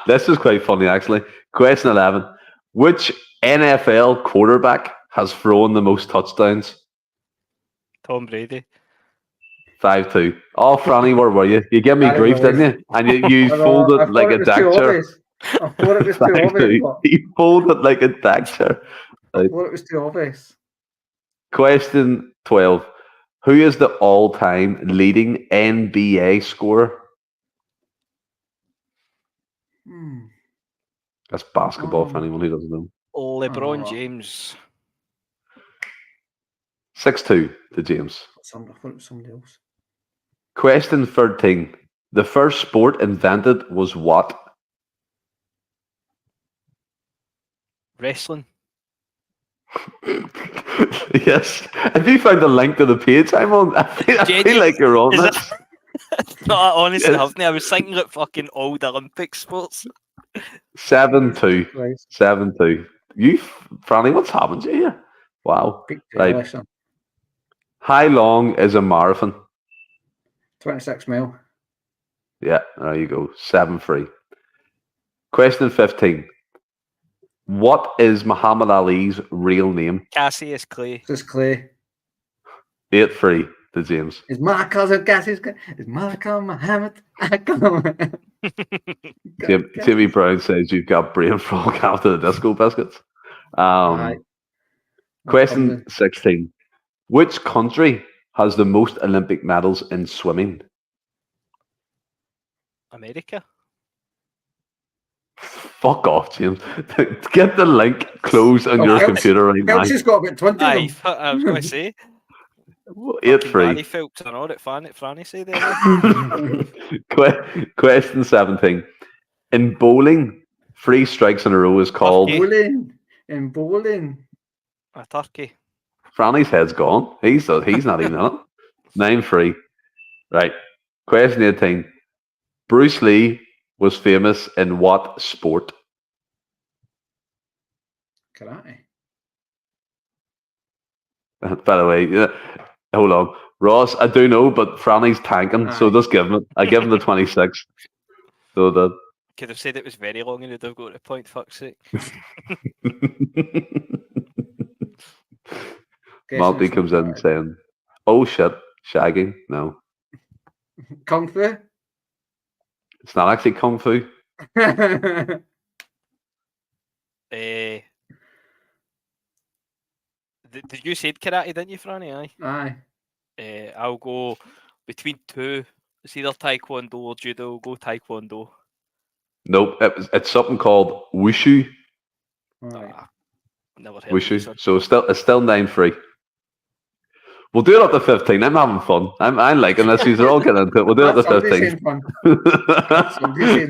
This is quite funny actually. Question 11. Which NFL quarterback has thrown the most touchdowns? Tom Brady. 5-2. Oh, Franny, where were you? You gave me grief, didn't you? And you folded like a deck chair. I thought it was too obvious. You folded like a deck chair. I thought it was too obvious. Question 12. Who is the all-time leading NBA scorer? That's basketball for anyone who doesn't know. LeBron James. 6-2 to James. I thought it was somebody else. Question 13. The first sport invented was what? Wrestling. Yes. Have you found the link to the page I'm on? I feel like you're on this. No, I honestly haven't. I was thinking of fucking old Olympic sports. 7-2. Right. 7-2. You, Franny, what's happened to you here? Wow. Right. How long is a marathon? 26 mile. Yeah, there you go. 7-3. Question 15. What is Muhammad Ali's real name? Cassius Clay. This is Clay. 8-3 to James. Is my cousin Cassius Clay? Is my cousin Muhammad? Jimmy Brown says you've got brain fog after the disco biscuits. Question 16. Which country has the most Olympic medals in swimming? America. Fuck off, James. Get the link closed on your computer right now. Kelsey's got about 20 Aye, of them. I was going to say. 8-3. Barry Phelps and all that Franny say there. Question 17. In bowling, 3 strikes in a row is called... Bowling. A turkey. Franny's head's gone. He's not even in it. 9-3. Right. Question 18. Bruce Lee was famous in what sport? Karate. By the way, hold on. Ross, I do know, but Franny's tanking, so just give him it. I give him the 26. So that... Could have said it was very long and it'd have got a point, fuck's sake. Malty comes in saying, oh shit, shagging. No. Kung Fu? It's not actually Kung Fu. Did you say karate, didn't you, Franny? Aye. I'll go between 2. It's either taekwondo or judo. I'll go taekwondo. Nope, it's something called wushu. Right. Never heard Wushu. of it. So it's still 9-3. We'll do it up to 15. I'm having fun. I'm liking this. These are all getting into it. We'll do it up to 15.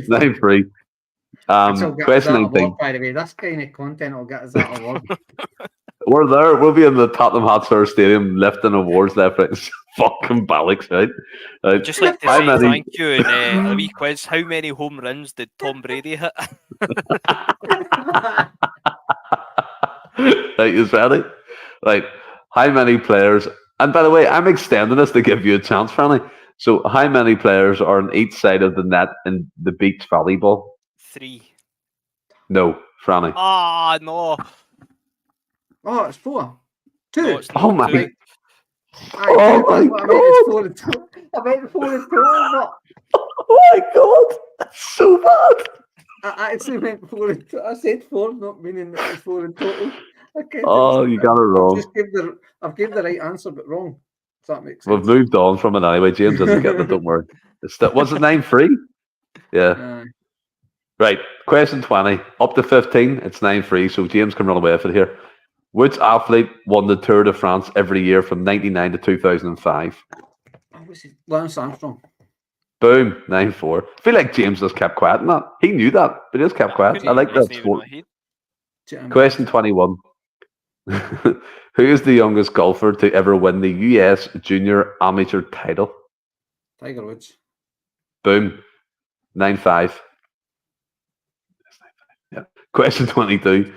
9-3. Question 19. By the way, this kind of content will get us that award. We're there. We'll be in the Tottenham Hotspur Stadium lifting awards left, right. It's fucking bollocks, right? Just like to say thank you and a wee quiz. How many home runs did Tom Brady hit? Right, you ready? Right. How many players? And by the way, I'm extending this to give you a chance, Franny. So, how many players are on each side of the net in the beach volleyball? 3. No, Franny. Ah, no. Oh, it's 4. 2. No, it's not. Oh my! Right. Oh my god! I meant 4 in total. Oh my god! That's so bad. I actually meant 4 in total. I said 4, not meaning that it's 4 in total. Oh, you got it wrong. I've gave the right answer, but wrong. Does that make sense? We've moved on from it anyway. James doesn't get it. Don't worry. Was it 9-3? Yeah. Right. Question 20. Up to 15. It's 9-3. So James can run away with it here. Which athlete won the Tour de France every year from 1999 to 2005? Oh, was it Lance Armstrong? Boom. 9-4. I feel like James just kept quiet in that. He knew that, but he just kept quiet. I like that sport. Question 21. Who is the youngest golfer to ever win the US Junior Amateur title? Tiger Woods. Boom. 9-5. Yeah. Question 22.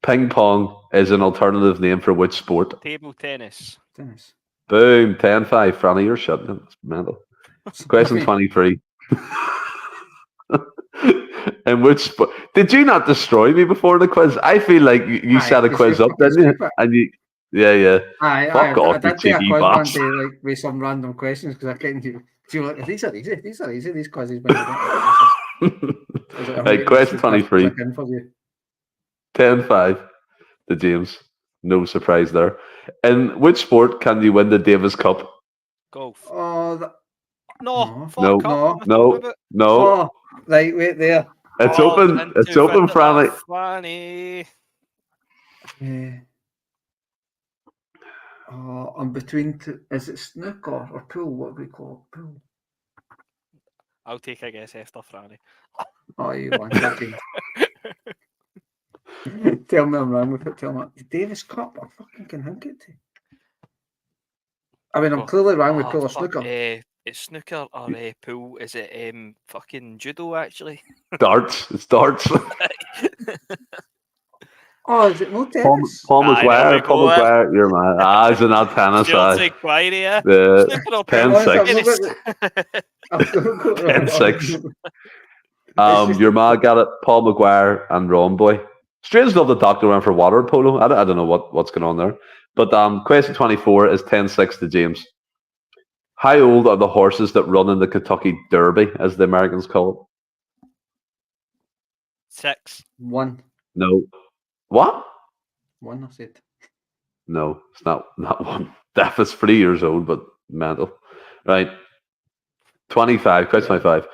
Ping pong is an alternative name for which sport? Table tennis. Boom. 10-5. Franny, you're shutting it. That's mental. Question 23. In which sport? Did you not destroy me before the quiz? I feel like you set a quiz up, didn't you? And you, yeah. Fuck off, I you did take a cheeky quiz one bastard. day, like with some random questions because I couldn't do. So like, these are easy. These quizzes. Right, question 23. 10-5 to James. No surprise there. In which sport can you win the Davis Cup? Golf. Oh, No. Oh, right, wait there. It's open. It's open, Franny. Franny. I'm between two. Is it snooker or pool? What do we call it? Pool. I'll take a guess after Franny. Oh, you want okay. Tell me I'm wrong with it. Tell me the Davis Cup. I fucking can think it. I mean, I'm clearly wrong with pool or snooker. It's snooker or pool. Is it fucking judo actually? Darts. It's darts. Oh, is it no tennis? Paul McGuire, you're mad. Is it not tennis? Celtic Football Club. Snooker or 10-6. 10-6. Your man got it. Paul McGuire and Ron Boy. Strange enough, the doctor went for water polo. I don't know what's going on there. But question 24 is 10-6 to James. How old are the horses that run in the Kentucky Derby, as the Americans call it? 6. 1. No. What? 1, I said. No, it's not 1. That is 3 years old, but mental. Right. 25. Question 25.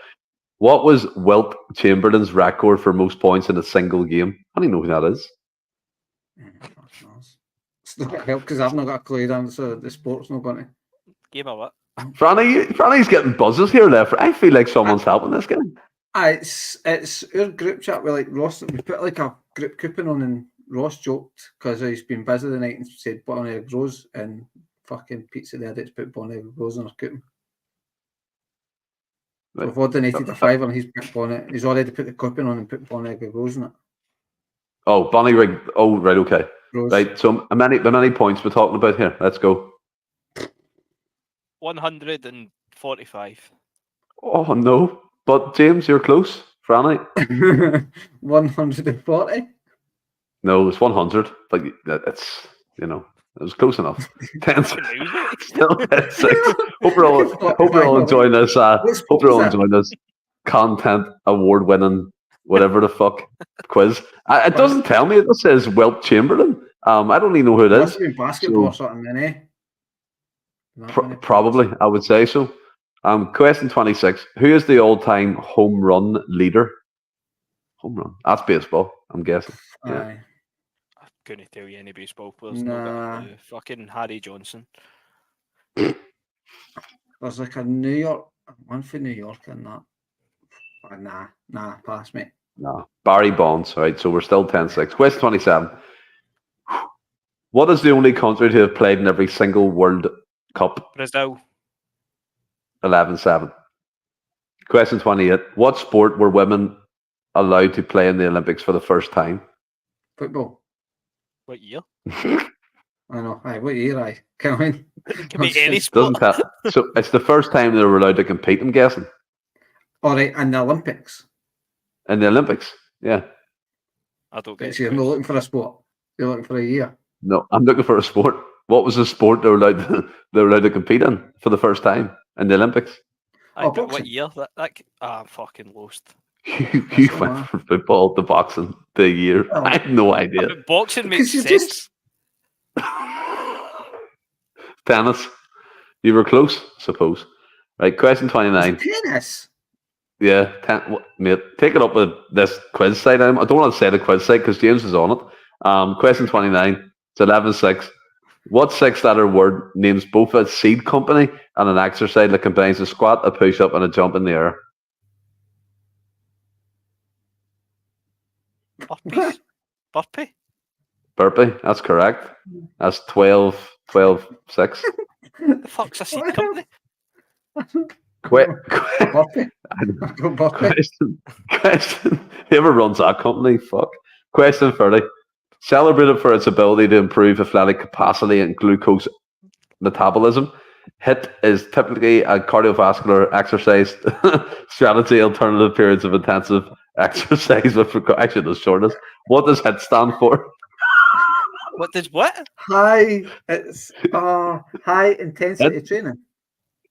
What was Wilt Chamberlain's record for most points in a single game? I don't even know who that is. It's not going to help because I've not got a clue. So the sport's not going to. Game of what? Franny's getting buzzes here left. I feel like someone's helping this guy. It's our group chat with like Ross. We put like a group coupon on, and Ross joked because he's been busy the night and said Bon Egg Rose, and fucking Pizza the Addicts put Bon Egg Rose on our coupon. Right. We've ordinated a fiver and he's put Bonnet. He's already put the coupon on and put Bon Egg Rose in it. Oh, Bonnie Rig. Oh, right, okay. Rose. Right, so how many points we're talking about here? Let's go. 145. Oh, no. But, James, you're close. Franny? 140. No, it's 100. But it's, it was close enough. 10 still 10-6. Hope you're all enjoying this. Hope you're all enjoying this content award-winning whatever the fuck quiz. It doesn't tell me. It just says Wilt Chamberlain. I don't even know who it is. Must have been basketball or something, then, eh? Probably, I would say so. Question 26. Who is the all-time home run leader? Home run. That's baseball, I'm guessing. Yeah. Aye. I couldn't tell you any baseball players. Nah. No, fucking Harry Johnson. There's like a New York, one for New York and that. Oh, nah, pass me. No. Barry Bonds. All right, so we're still 10-6. Question 27. What is the only country to have played in every single World Cup? Brazil. 11-7. Question 28. What sport were women allowed to play in the Olympics for the first time? Football. What year? I know. Aye, what year? Aye. Come on. It can be any sport. So it's the first time they were allowed to compete, I'm guessing. All right, and the Olympics. In the Olympics, yeah. I don't get So you're not looking for a sport. You're looking for a year. No, I'm looking for a sport. What was the sport they were allowed to compete in for the first time in the Olympics? But boxing. what year? I'm fucking lost. You went from football to boxing the year. Oh. I have no idea. But boxing makes Because sense. you Tennis. You were close, suppose. Right, question 29. Tennis. Yeah, mate, take it up with this quiz site. I don't want to say the quiz site because James is on it. Question 29. It's 11-6. What six-letter word names both a seed company and an exercise that combines a squat, a push-up, and a jump in the air? Burpees. Burpee. Burpee, that's correct. That's 12-6. The fuck's a seed company? Burpee. Question. Whoever runs that company, fuck. Question 30. Celebrated for its ability to improve athletic capacity and glucose metabolism, HIIT is typically a cardiovascular exercise strategy, alternative periods of intensive exercise with actually the shortest. What does HIIT stand for? What does what? High intensity training.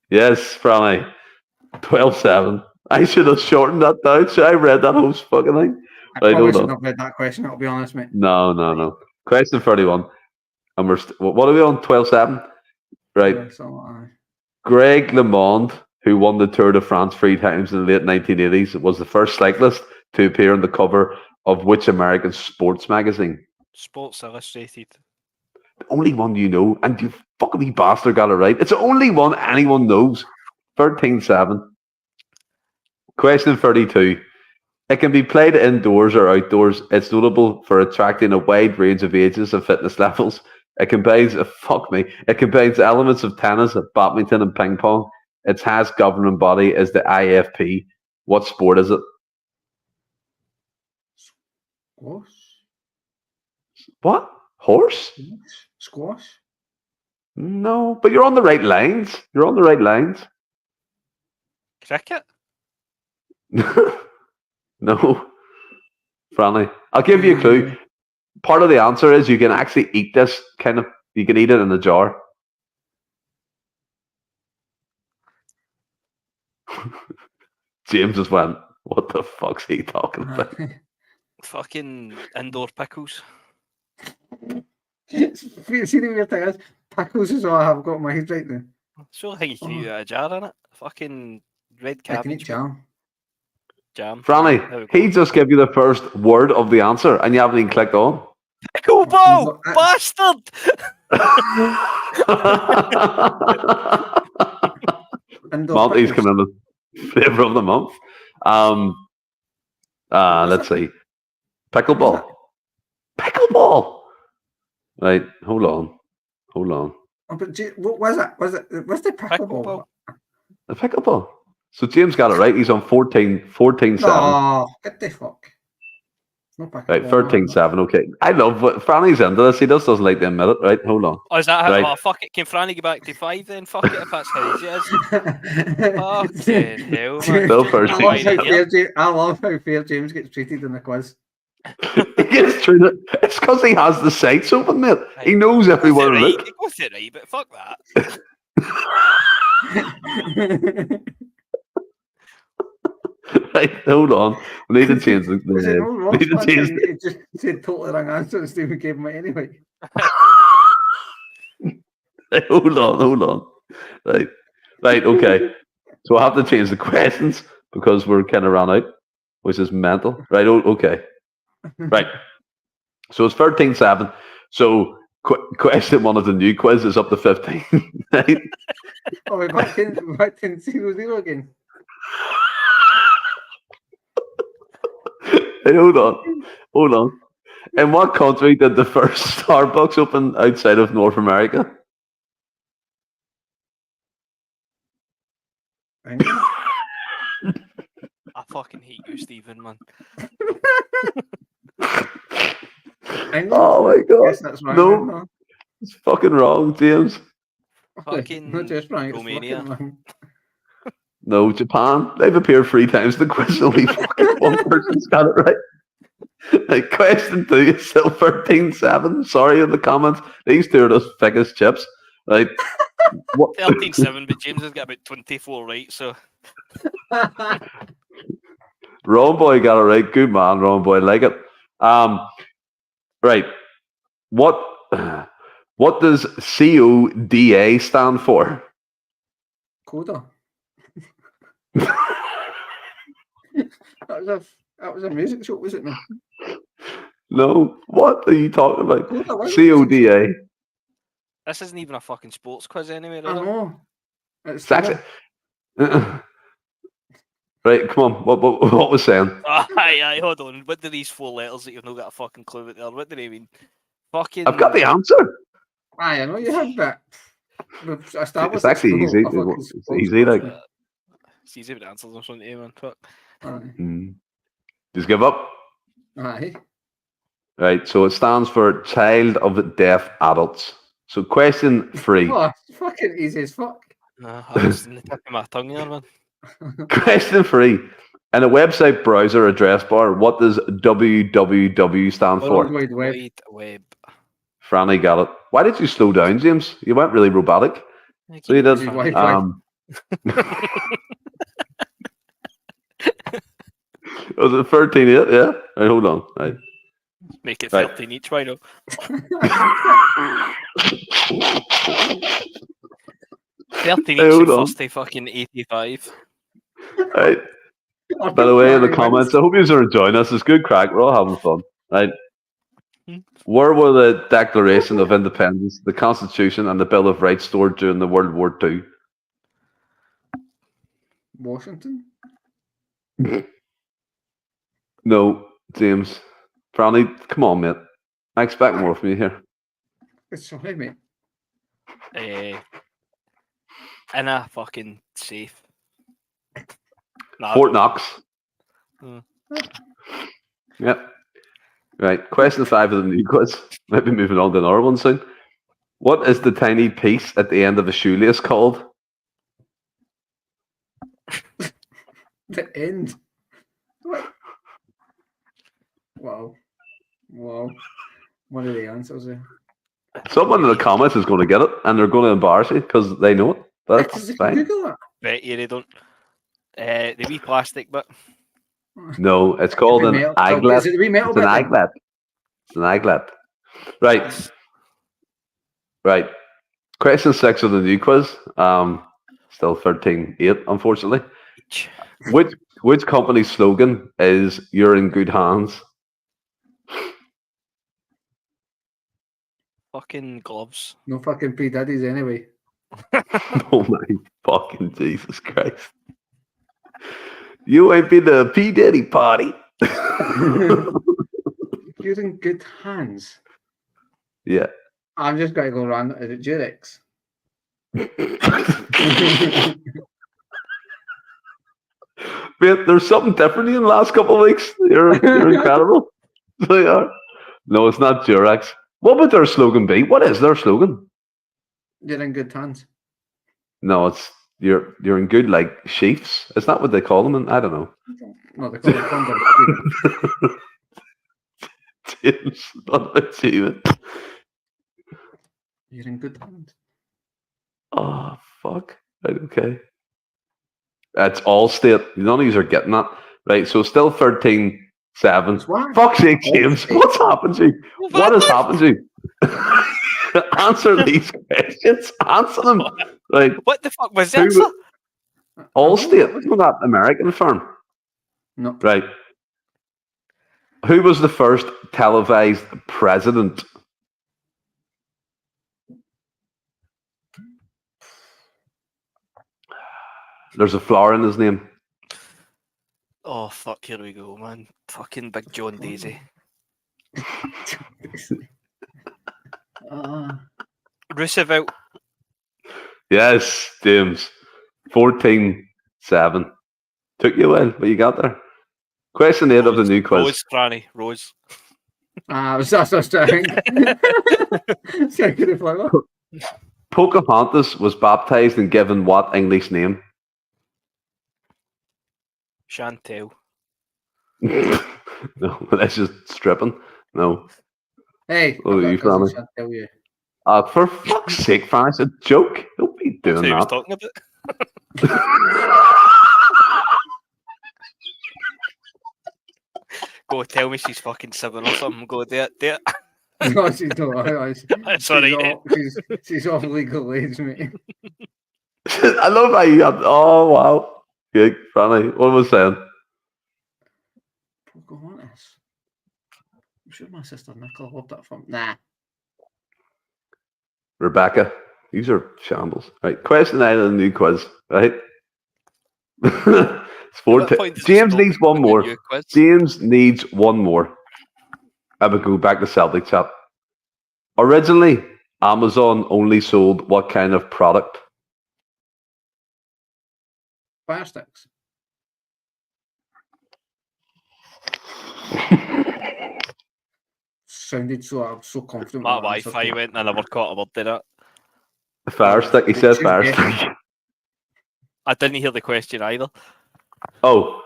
Yes, Franny. 12-7. I should have shortened that down. So I read that whole fucking thing. I probably shouldn't have read that question, I'll be honest, mate. No. Question 31. And what are we on? 12-7? Right. Yeah, so, Greg LeMond, who won the Tour de France 3 times in the late 1980s, was the first cyclist to appear on the cover of which American sports magazine? Sports Illustrated. The only one you know, and you fucking wee bastard got it right. It's the only one anyone knows. 13-7. Question 32. It can be played indoors or outdoors. It's notable for attracting a wide range of ages and fitness levels. It combines elements of tennis, badminton, and ping pong. Its highest governing body is the IFP. What sport is it? Squash? What? Horse? Squash? No, but you're on the right lines. Cricket. No. Franny, I'll give you a clue. Part of the answer is you can actually eat this you can eat it in a jar. James just went, what the fuck's he talking about? Fucking indoor pickles. See the weird thing is, pickles is all I have got in my head right now. So I think you can eat a jar in it. Fucking red I can eat cabbage. jam. Jam. Franny, There we go. he just gave you the first word of the answer, and you haven't even clicked on. Pickleball, bastard! Monty's coming in the flavour of the month. Let's see. Pickleball. Right, hold on. Oh, but what was it? Was the pickleball? The pickleball. So James got it right. He's on 14-7. No, get the fuck. No pickleball. Right, 13-7. Okay. I love what Franny's into this. He just doesn't like to admit it. Right, hold on. Oh, is that how? Right. Oh, fuck it. Can Franny get back to 5 then? Fuck it if that's how he is. Fucking hell, man. Still first I love how fair James gets treated in the quiz. He gets treated. It's because he has the sights open, mate. Right. He knows everywhere to Right. look. He goes it right, but fuck that. Right, hold on. We need to change the. Was it no wrong? Need to change It just said totally wrong answer and Stephen gave him it anyway. Right, hold on. Right, okay. So I have to change the questions because we're kind of ran out, which is mental. Right, okay. Right. So it's 13-7. So question one of the new quiz is up to 15. Right? Oh, we're back in 0-0 again. Hey, hold on. In what country did the first Starbucks open outside of North America? England? I fucking hate you, Stephen, man. England? Oh my god. Yes, that's right. No. It's fucking wrong, James. Fucking Not just wrong, it's Romania. fucking wrong. No, Japan. They've appeared 3 times in the quiz. Only fucking one person's got it right. Right, question 2 is still 13-7. Sorry in the comments. These two are just thick as chips. Right. 13-7, but James has got about 24 right, so. Ron Boy got it right. Good man, Ron Boy. Like it. Right. What does CODA stand for? Coda. That was a music show, was it not? No. What are you talking about? Coda, what? CODA. This isn't even a fucking sports quiz anyway, is I it? know. It's Actually, right, come on. What was saying? Aye, hold on. What do these 4 letters that you've not got a fucking clue what they are? What do they mean? Fucking. I've got the answer. Aye, I know you have, but we've established It's actually it's easy. not a fucking It's sports easy, like. quiz. It's easy with answers or something, man. Fuck. Aye. Just give up. Aye. Right, so it stands for Child of Deaf Adults. So question 3. Oh, it's fucking easy as fuck. I was in the tip of my tongue there, man. Question 3. In a website browser address bar, what does www stand for? World Wide Web. Wide web. Franny got it. Why did you slow down, James? You went really robotic. So you did. Was it 13-8? Yeah. Right, hold on. Right. Make it 13 each, why not? 13 each and first to fucking 85. Right. By the way, in the comments, I hope you are enjoying this. It's good crack. We're all having fun. Right. Where were the Declaration of Independence, the Constitution, and the Bill of Rights stored during the World War II? Washington? No, James. Franny, come on, mate. I expect more from you here. Sorry, mate. In a fucking safe. Fort Knox. Yep. Right. Question 5 of the new quiz. Might be moving on to another one soon. What is the tiny piece at the end of a shoelace called? The end. What? Wow. What are the answers there? Someone in the comments is going to get it, and they're going to embarrass you because they know it. That's fine. Google that. Bet you they don't. The wee plastic bit. No, it's called an aglet. Is it the wee metal It's an bit? aglet. It's an aglet. Right. Right. Question 6 of the new quiz. Still 13-8, unfortunately. Which company's slogan is "You're in good hands"? Fucking gloves. No fucking P Diddy's anyway. Oh my fucking Jesus Christ! You ain't been to a P Diddy party. You're in good hands. Yeah. I'm just going to go around. Is it Durex? Mate, there's something different in the last couple of weeks. You're incredible. They are. No, it's not Durex. What would their slogan be? What is their slogan? You're in good hands. No, it's you're in good like sheaths. Is that what they call them? I don't know. No, they call it condom. James, not achievement. You're in good hands. Oh fuck. Right, okay. That's all state. None of you are getting that. Right, so still 13-7. What? Fuck's sake, James. What's happened to you? What has happened to you? Answer these questions. Answer them. Right. What the fuck was that, sir? Allstate. Isn't that American firm? No. Right. Who was the first televised president? There's a flower in his name. Oh, fuck, here we go, man. Fucking Big John Daisy. Roosevelt. Yes, James. 14-7. Took you a while, but you got there. Question 8 of the new quiz. Rose, Franny, Rose. That's what trying. Second flower. Pocahontas was baptized and given what English name? Chantel. No, that's just stripping. No. Hey, Oh, you Franny. Franny. Tell you. For fuck's sake, Franny, it's a joke. Don't be doing That's who he was that. talking about. Go tell me she's fucking 7 or something. Go do it. No, she's not. Sorry. She's off legal age, mate. I love how you got. Oh, wow. Good, Franny. What was I saying? Pocahontas. I'm sure my sister Nicola loved that film. Nah. Rebecca. These are shambles. Right. Question 9 of the new quiz. Right. It's 14. James needs one more. James needs one more. I would go back to Celtic chat. Originally, Amazon only sold what kind of product? Fire sticks. Sounded so. I'm so confident. My with that answer. Wi-Fi went and I never caught a word to that. Fire stick. He said fire stick. I didn't hear the question either. Oh.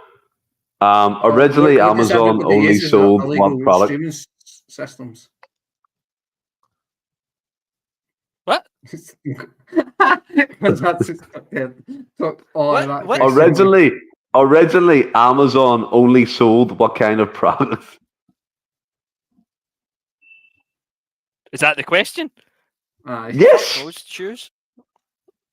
Originally, Amazon only sold one product. Streaming systems. What? Originally, Amazon only sold what kind of product? Is that the question? Yes. Those shoes?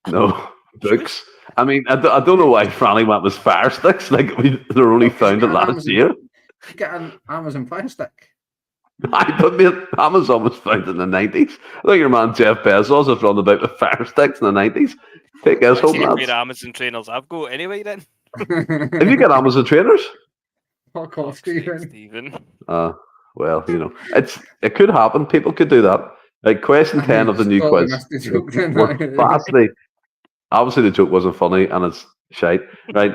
No, books. I mean, I don't know why Franny went with fire sticks. Like, they're only found it last year. Get an Amazon Fire Stick. But mate, Amazon was founded in the 90s. I think your man Jeff Bezos has run about with fire sticks in the 90s. Take his home, lads. Amazon trainers I've got anyway then. Have you got Amazon trainers? Fuck off, Stephen. Well, you know, it could happen. People could do that. Like, question 10 of the new quiz. Vastly. Obviously, the joke wasn't funny and it's shite. Right?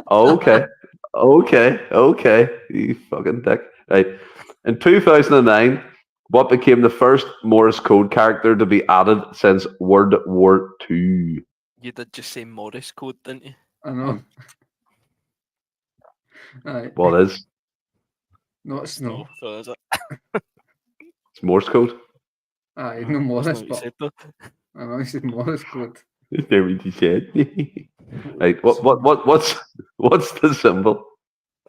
Okay. You fucking dick. Right. In 2009, what became the first Morse code character to be added since World War II? You did just say Morse code, didn't you? I know. Right. What is? No, it's no. So is it? It's Morse code. Aye, no Morris, That's but I know he said Morris code. There we said. Right. What's the symbol?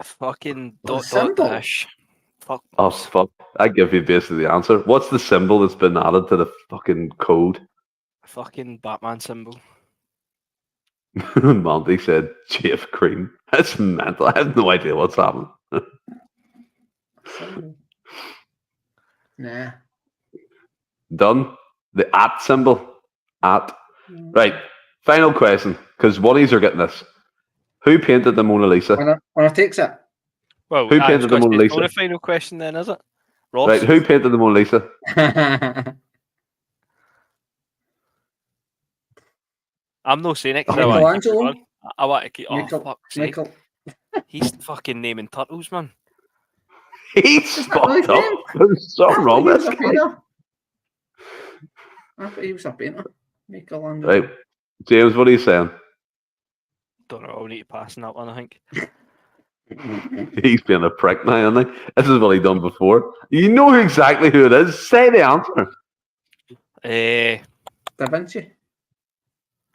Fucking What dot symbol? dash. Fuck. Oh fuck! I give you basically the answer. What's the symbol that's been added to the fucking code? Fucking Batman symbol. Monty said Jeff Cream. That's mental. I have no idea what's happening. Nah. Done. The at symbol. At. Right. Final question, because Waddies are getting this. Who painted the Mona Lisa? When I takes it. Well, Who painted the Mona it's Lisa? not a final question then, is it? Ross? Right. Who painted the Mona Lisa? I'm not saying it because Michelangelo. I want to keep. Oh, fuck's sake. Michael. He's fucking naming turtles, man. He's that really fucked up. him? There's something wrong with this guy. I thought he was a painter. Michelangelo. Right. James, what are you saying? Don't know. I'll need to pass on that one, I think. He's being a prick now, isn't he? This is what he done before. You know exactly who it is. Say the answer. Da Vinci.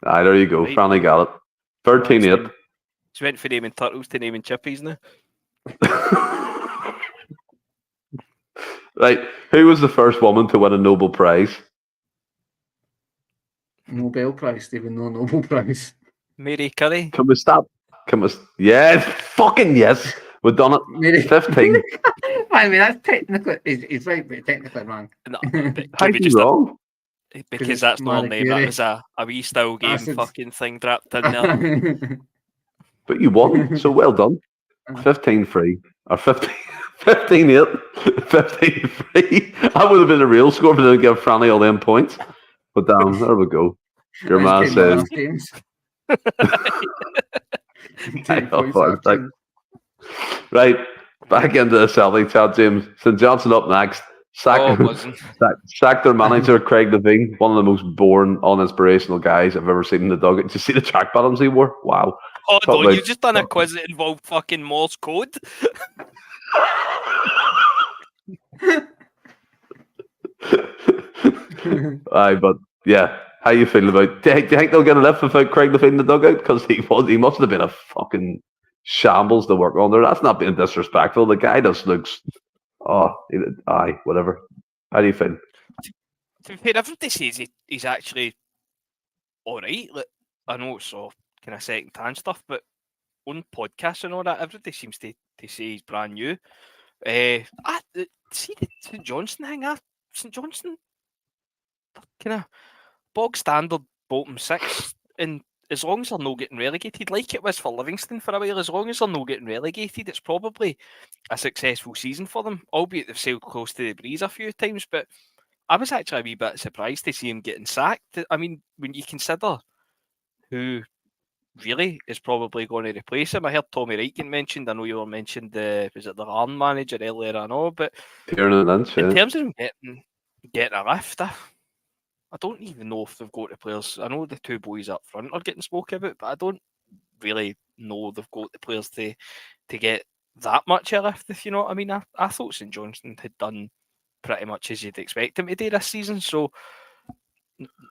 Aye, there you go. Right. Franny got it. 13-8. So went from naming turtles to naming chippies now. Right. Who was the first woman to win a Nobel Prize? Nobel Prize, even though Nobel Prize. Mary Curry. Can we stop? Yes, fucking yes. We've done it. Mary 15. I mean, that's technically, he's right, but technically wrong. No, but How's maybe he just wrong? because that's not her Marie name. That Curie. was a wee still game Bastards. fucking thing trapped in there. But you won, so well done. 15-3. Or 15-8. 15-3. That would have been a real score if I didn't give Franny all them points. But damn, there we go. Your man says... Right, back into the Celtic chat, James. St Johnstone up next. Sack their manager, Craig Levine, one of the most boring, uninspirational guys I've ever seen in the dugout. Did you see the track bottoms he wore? Wow. Hold on, you've just done a quiz that involved fucking Morse code? Aye, but yeah, how you feel about? Do you think they'll get a lift without Craig Levine in the dugout? Because he must have been a fucking shambles to work under. That's not being disrespectful. The guy just looks. Whatever. How do you feel? To be fair, everybody says he's actually all right. Like, I know it's all kind of second-hand stuff, but on podcasts and all that, everybody seems to say he's brand new. See the St Johnstone thing. St Johnstone, kind of bog standard bottom six, and as long as they're not getting relegated, like it was for Livingston for a while, as long as they're not getting relegated, it's probably a successful season for them. Albeit they've sailed close to the breeze a few times, but I was actually a wee bit surprised to see him getting sacked. I mean, when you consider who really is probably going to replace him, I heard Tommy Wright getting mentioned. I know you were mentioned was it the Arn manager earlier? I know, but Lynch, in terms of him getting a lift, I don't even know if they've got the players. I know the two boys up front are getting spoken about, but I don't really know they've got the players to get that much of a lift, if you know what I mean. I thought St Johnstone had done pretty much as you'd expect him to do this season, so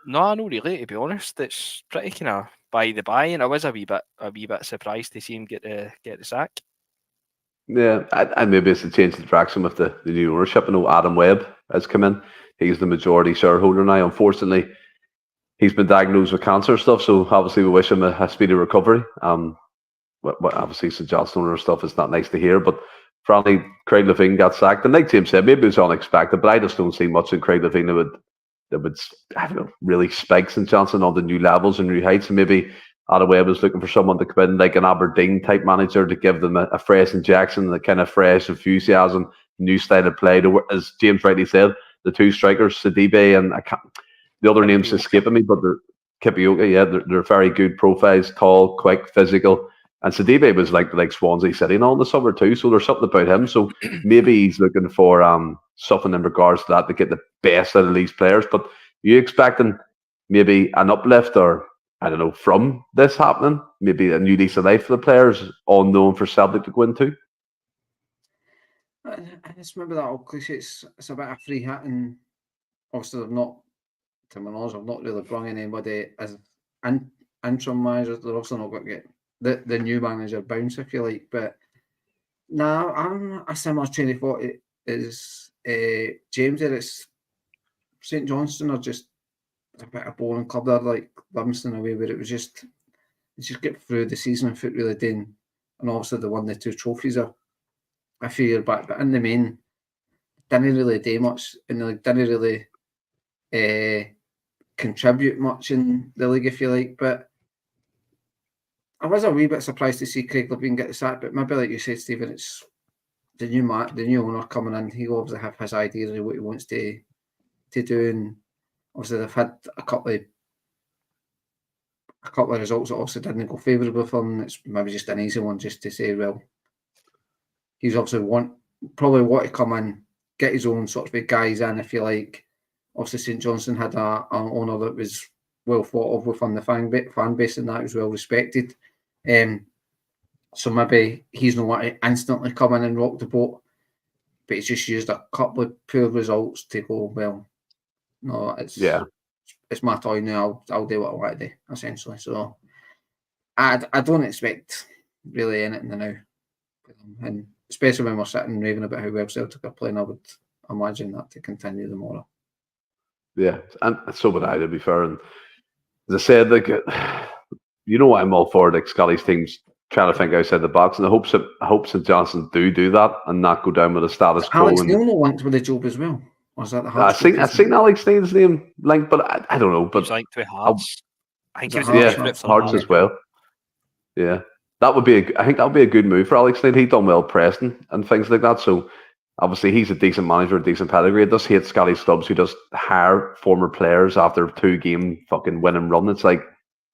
no, really, to be honest. It's pretty kind of by the by, and I was a wee bit surprised to see him get the sack. Yeah, and maybe it's a change of direction with the new ownership. I know Adam Webb has come in. He's the majority shareholder now. Unfortunately, he's been diagnosed with cancer stuff, so obviously we wish him a speedy recovery. Obviously St Johnstone or stuff is not nice to hear, but finally Craig Levine got sacked. And like James said, maybe it was unexpected, but I just don't see much in Craig Levine that would I don't know, really spike St Johnstone on the new levels and new heights. And maybe Adam Webb was looking for someone to come in like an Aberdeen type manager to give them a fresh injection, the kind of fresh enthusiasm, new style of play. As James rightly said, the two strikers, Sidibe and the other names escaping me, but they're Kipioka. Yeah, they're very good profiles, tall, quick, physical. And Sidibe was like Swansea City and all in the summer too, so there's something about him. So maybe he's looking for something in regards to that to get the best out of these players. But you expecting maybe an uplift or I don't know from this happening? Maybe a new lease of life for the players, all known for Celtic to go into. I just remember that old cliche. It's a bit of free hit, and obviously they've not, to my knowledge, I've not really brought in anybody as interim manager. They're also not going to get the new manager bounce, if you like. But now I'm a similar train of thought is James there. It's St Johnstone are just a bit of boring club. They're like Livingston away, where it was just just get through the season without really doing, and obviously they won the 2 trophies a few years back, but in the main, didn't really do much, and they didn't really contribute much in the league, if you like. But I was a wee bit surprised to see Craig Levein get the sack, but maybe like you said, Stephen, it's the new owner coming in. He'll obviously have his ideas of what he wants to do, and obviously they've had a couple of results that obviously didn't go favourable for him. It's maybe just an easy one just to say, well, he's obviously probably want to come in, get his own sort of guys in, if you like. Obviously, St Johnstone had an owner that was well thought of within the fan base, and that was well respected. So maybe he's not want to instantly come in and rock the boat, but he's just used a couple of poor results to go, well, no, it's my toy now. I'll do what I want to do, essentially. So I don't expect really anything now, and especially when we're sitting raving about how well Celtic are playing, I would imagine that to continue tomorrow. Yeah, and so would I, to be fair. And as I said, like, you know, I'm all for like Scotty's teams trying to think outside the box, and I hope St Johnstone do that and not go down with a status quo. Alex Neil linked with the job as well. Was that the Hearts? I seen Alex Neil's name linked, but I don't know. But he's linked with Hearts. I think he's Hearts as well. Yeah, I think that would be a good move for Alex Neil. He's done well Preston and things like that. So obviously he's a decent manager, a decent pedigree. It does hate Scotty Stubbs, who does hire former players after 2-game fucking winning run. It's like,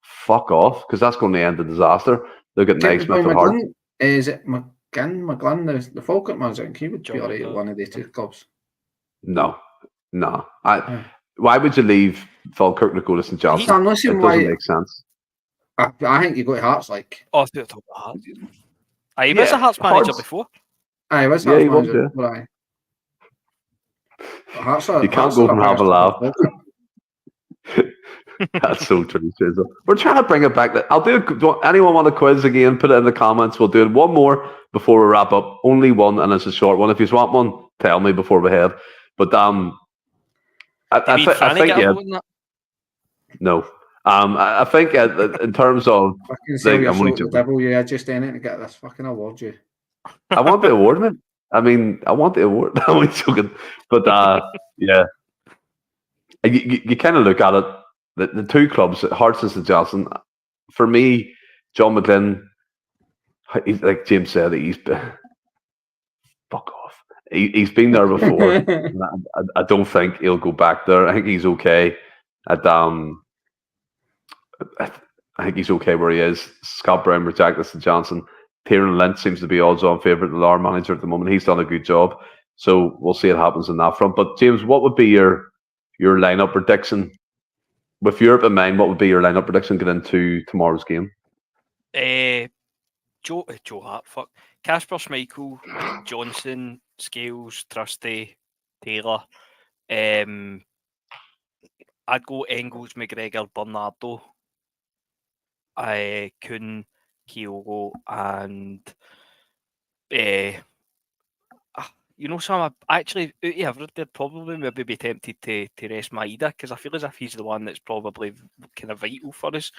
fuck off, because that's going to end a disaster. Look at Naismith and Hart. Is it McGlynn, the Falkirk manager? I think he would be alright at one of the 2 clubs. No. Why would you leave Falkirk to go to St Johnstone? It doesn't make sense. I think you go to Hearts, like. Oh, I thought about Hearts. He was a Hearts manager before. He was Hearts manager. Right. You can't go from have a laugh. That's so true, Cesar. We're trying to bring it back. I'll do anyone want a quiz again? Put it in the comments. We'll do it one more before we wrap up. Only one, and it's a short one. If you want one, tell me before we head. But I think no. I think in terms of the devil, yeah, just in it to get this fucking award. You. I want the award, man. I mean, I want the award. I'm only joking, but yeah, you kind of look at it. The 2 clubs, Hearts and St Johnstone. For me, John McGlynn, like James said, he's fuck off. He's been there before. I don't think he'll go back there. I think he's okay at I think he's okay where he is. Scott Brown rejected St Johnstone. Kieran Lynch seems to be odds-on favourite, the our manager at the moment. He's done a good job, so we'll see what happens on that front. But James, what would be your lineup prediction? With Europe in mind, what would be your lineup prediction going into tomorrow's game? Joe Hart, fuck. Kasper Schmeichel, Johnson, Scales, Trusty, Taylor. I'd go Engels, McGregor, Bernardo, Kuhn, Kyogo, and Sam, actually, they'd probably maybe be tempted to rest Maeda, because I feel as if he's the one that's probably kind of vital for us.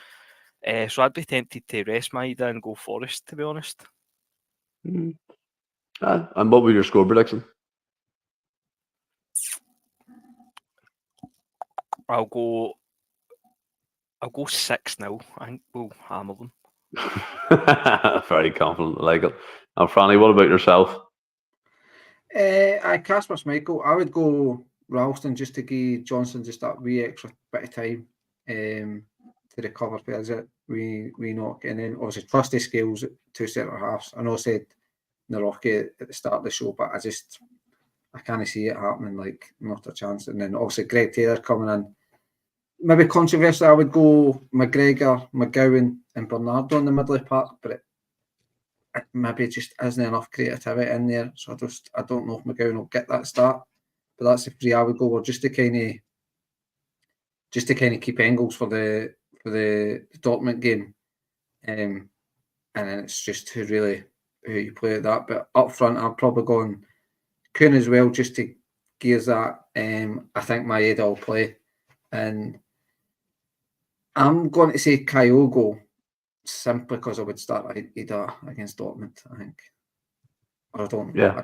So I'd be tempted to rest Maeda and go Forest, to be honest. And what would your score prediction? I'll go 6-0. I think we'll hammer them. Very confident, I like it. And Franny, what about yourself? Kasper Schmeichel, I would go Ralston just to give Johnson just that wee extra bit of time to recover for we knock, and then obviously Trusty Scales at 2 centre halves. I know I said Naroki at the start of the show, but I can't see it happening, like not a chance. And then obviously Greg Taylor coming in. Maybe controversially, I would go McGregor, McGowan, and Bernardo in the middle of the park, but it maybe just isn't enough creativity in there. So I don't know if McGowan will get that start. But that's the 3 I would go. Or just to kind of keep Engels for the Dortmund game, and then it's just who you play at that. But up front, I'm probably going Kuhn as well, just to gears that. I think Maeda will play, and I'm going to say Kyogo simply because I would start Ida against Dortmund, I think. Or I don't. Yeah.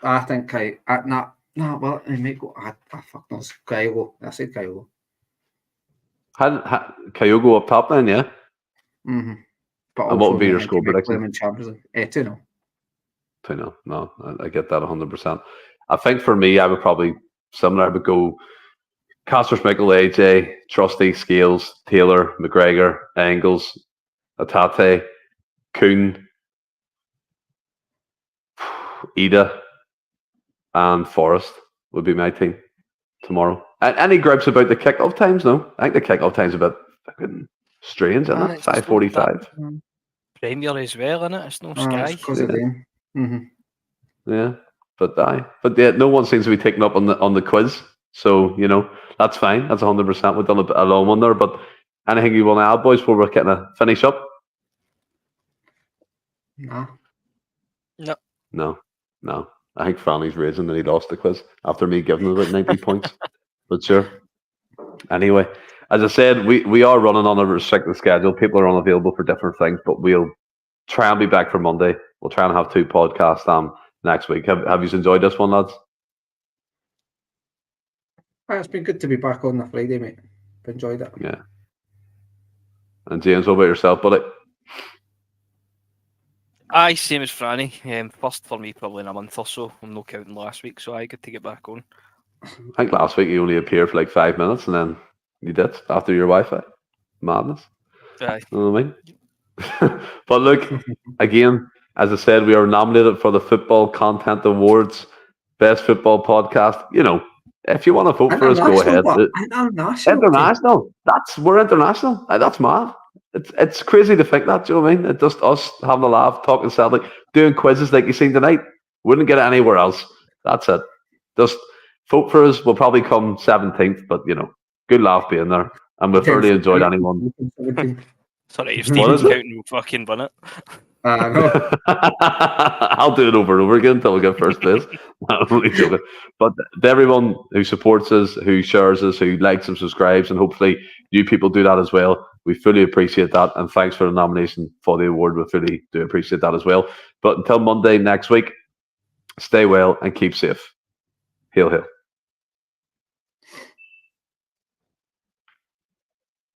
I think well, I might go. I fuck knows. Kyogo. I said Kyogo. Kyogo up top then, yeah? Mm-hmm. But And what would be also, your I think score he might play prediction? him in Champions League. 2-0. 2-0. No, I get that 100%. I think for me, I would probably similar. I would go Casper Schmeichel, AJ, Trusty, Scales, Taylor, McGregor, Engels, Atate, Kuhn, Ida, and Forrest would be my team tomorrow. Any gripes about the kickoff times? No, I think the kickoff times a bit fucking strange, isn't it? It's not 5:45. that Premier as well, innit? It's no It's Sky. because of them. Mm-hmm. Yeah, but yeah, no one seems to be taking up on the quiz. So that's fine. That's 100%. We've done a long one there. But anything you want to add, boys, before we're getting to finish up? No. I think Franny's raising that he lost the quiz after me giving him about 90 points. But sure. Anyway, as I said, we are running on a restricted schedule. People are unavailable for different things, but we'll try and be back for Monday. We'll try and have 2 podcasts next week. Have you enjoyed this one, lads? It's been good to be back on the Friday, mate. I've enjoyed it. Yeah. And James, what about yourself, buddy? Aye, same as Franny. First for me probably in a month or so. I'm not counting last week, so I good to get back on. I think last week you only appeared for like 5 minutes and then you did after your Wi-Fi. Madness. Aye. You know what I mean? But look, again, as I said, we are nominated for the Football Content Awards, Best Football Podcast. If you want to vote for us, go ahead. International. We're international. That's mad. It's crazy to think that. Do you know what I mean? It's just us having a laugh, talking Celtic, doing quizzes like you seen tonight. Wouldn't get it anywhere else. That's it. Just vote for us. We'll probably come 17th, but good laugh being there, and we've thoroughly enjoyed anyone. Sorry, if Stephen's counting, we'll fucking win it. No. I'll do it over and over again until we get first place. I'm only joking. But to everyone who supports us, who shares us, who likes and subscribes, and hopefully you people do that as well, we fully appreciate that. And thanks for the nomination for the award. We fully do appreciate that as well. But until Monday next week, stay well and keep safe. Hail, hail.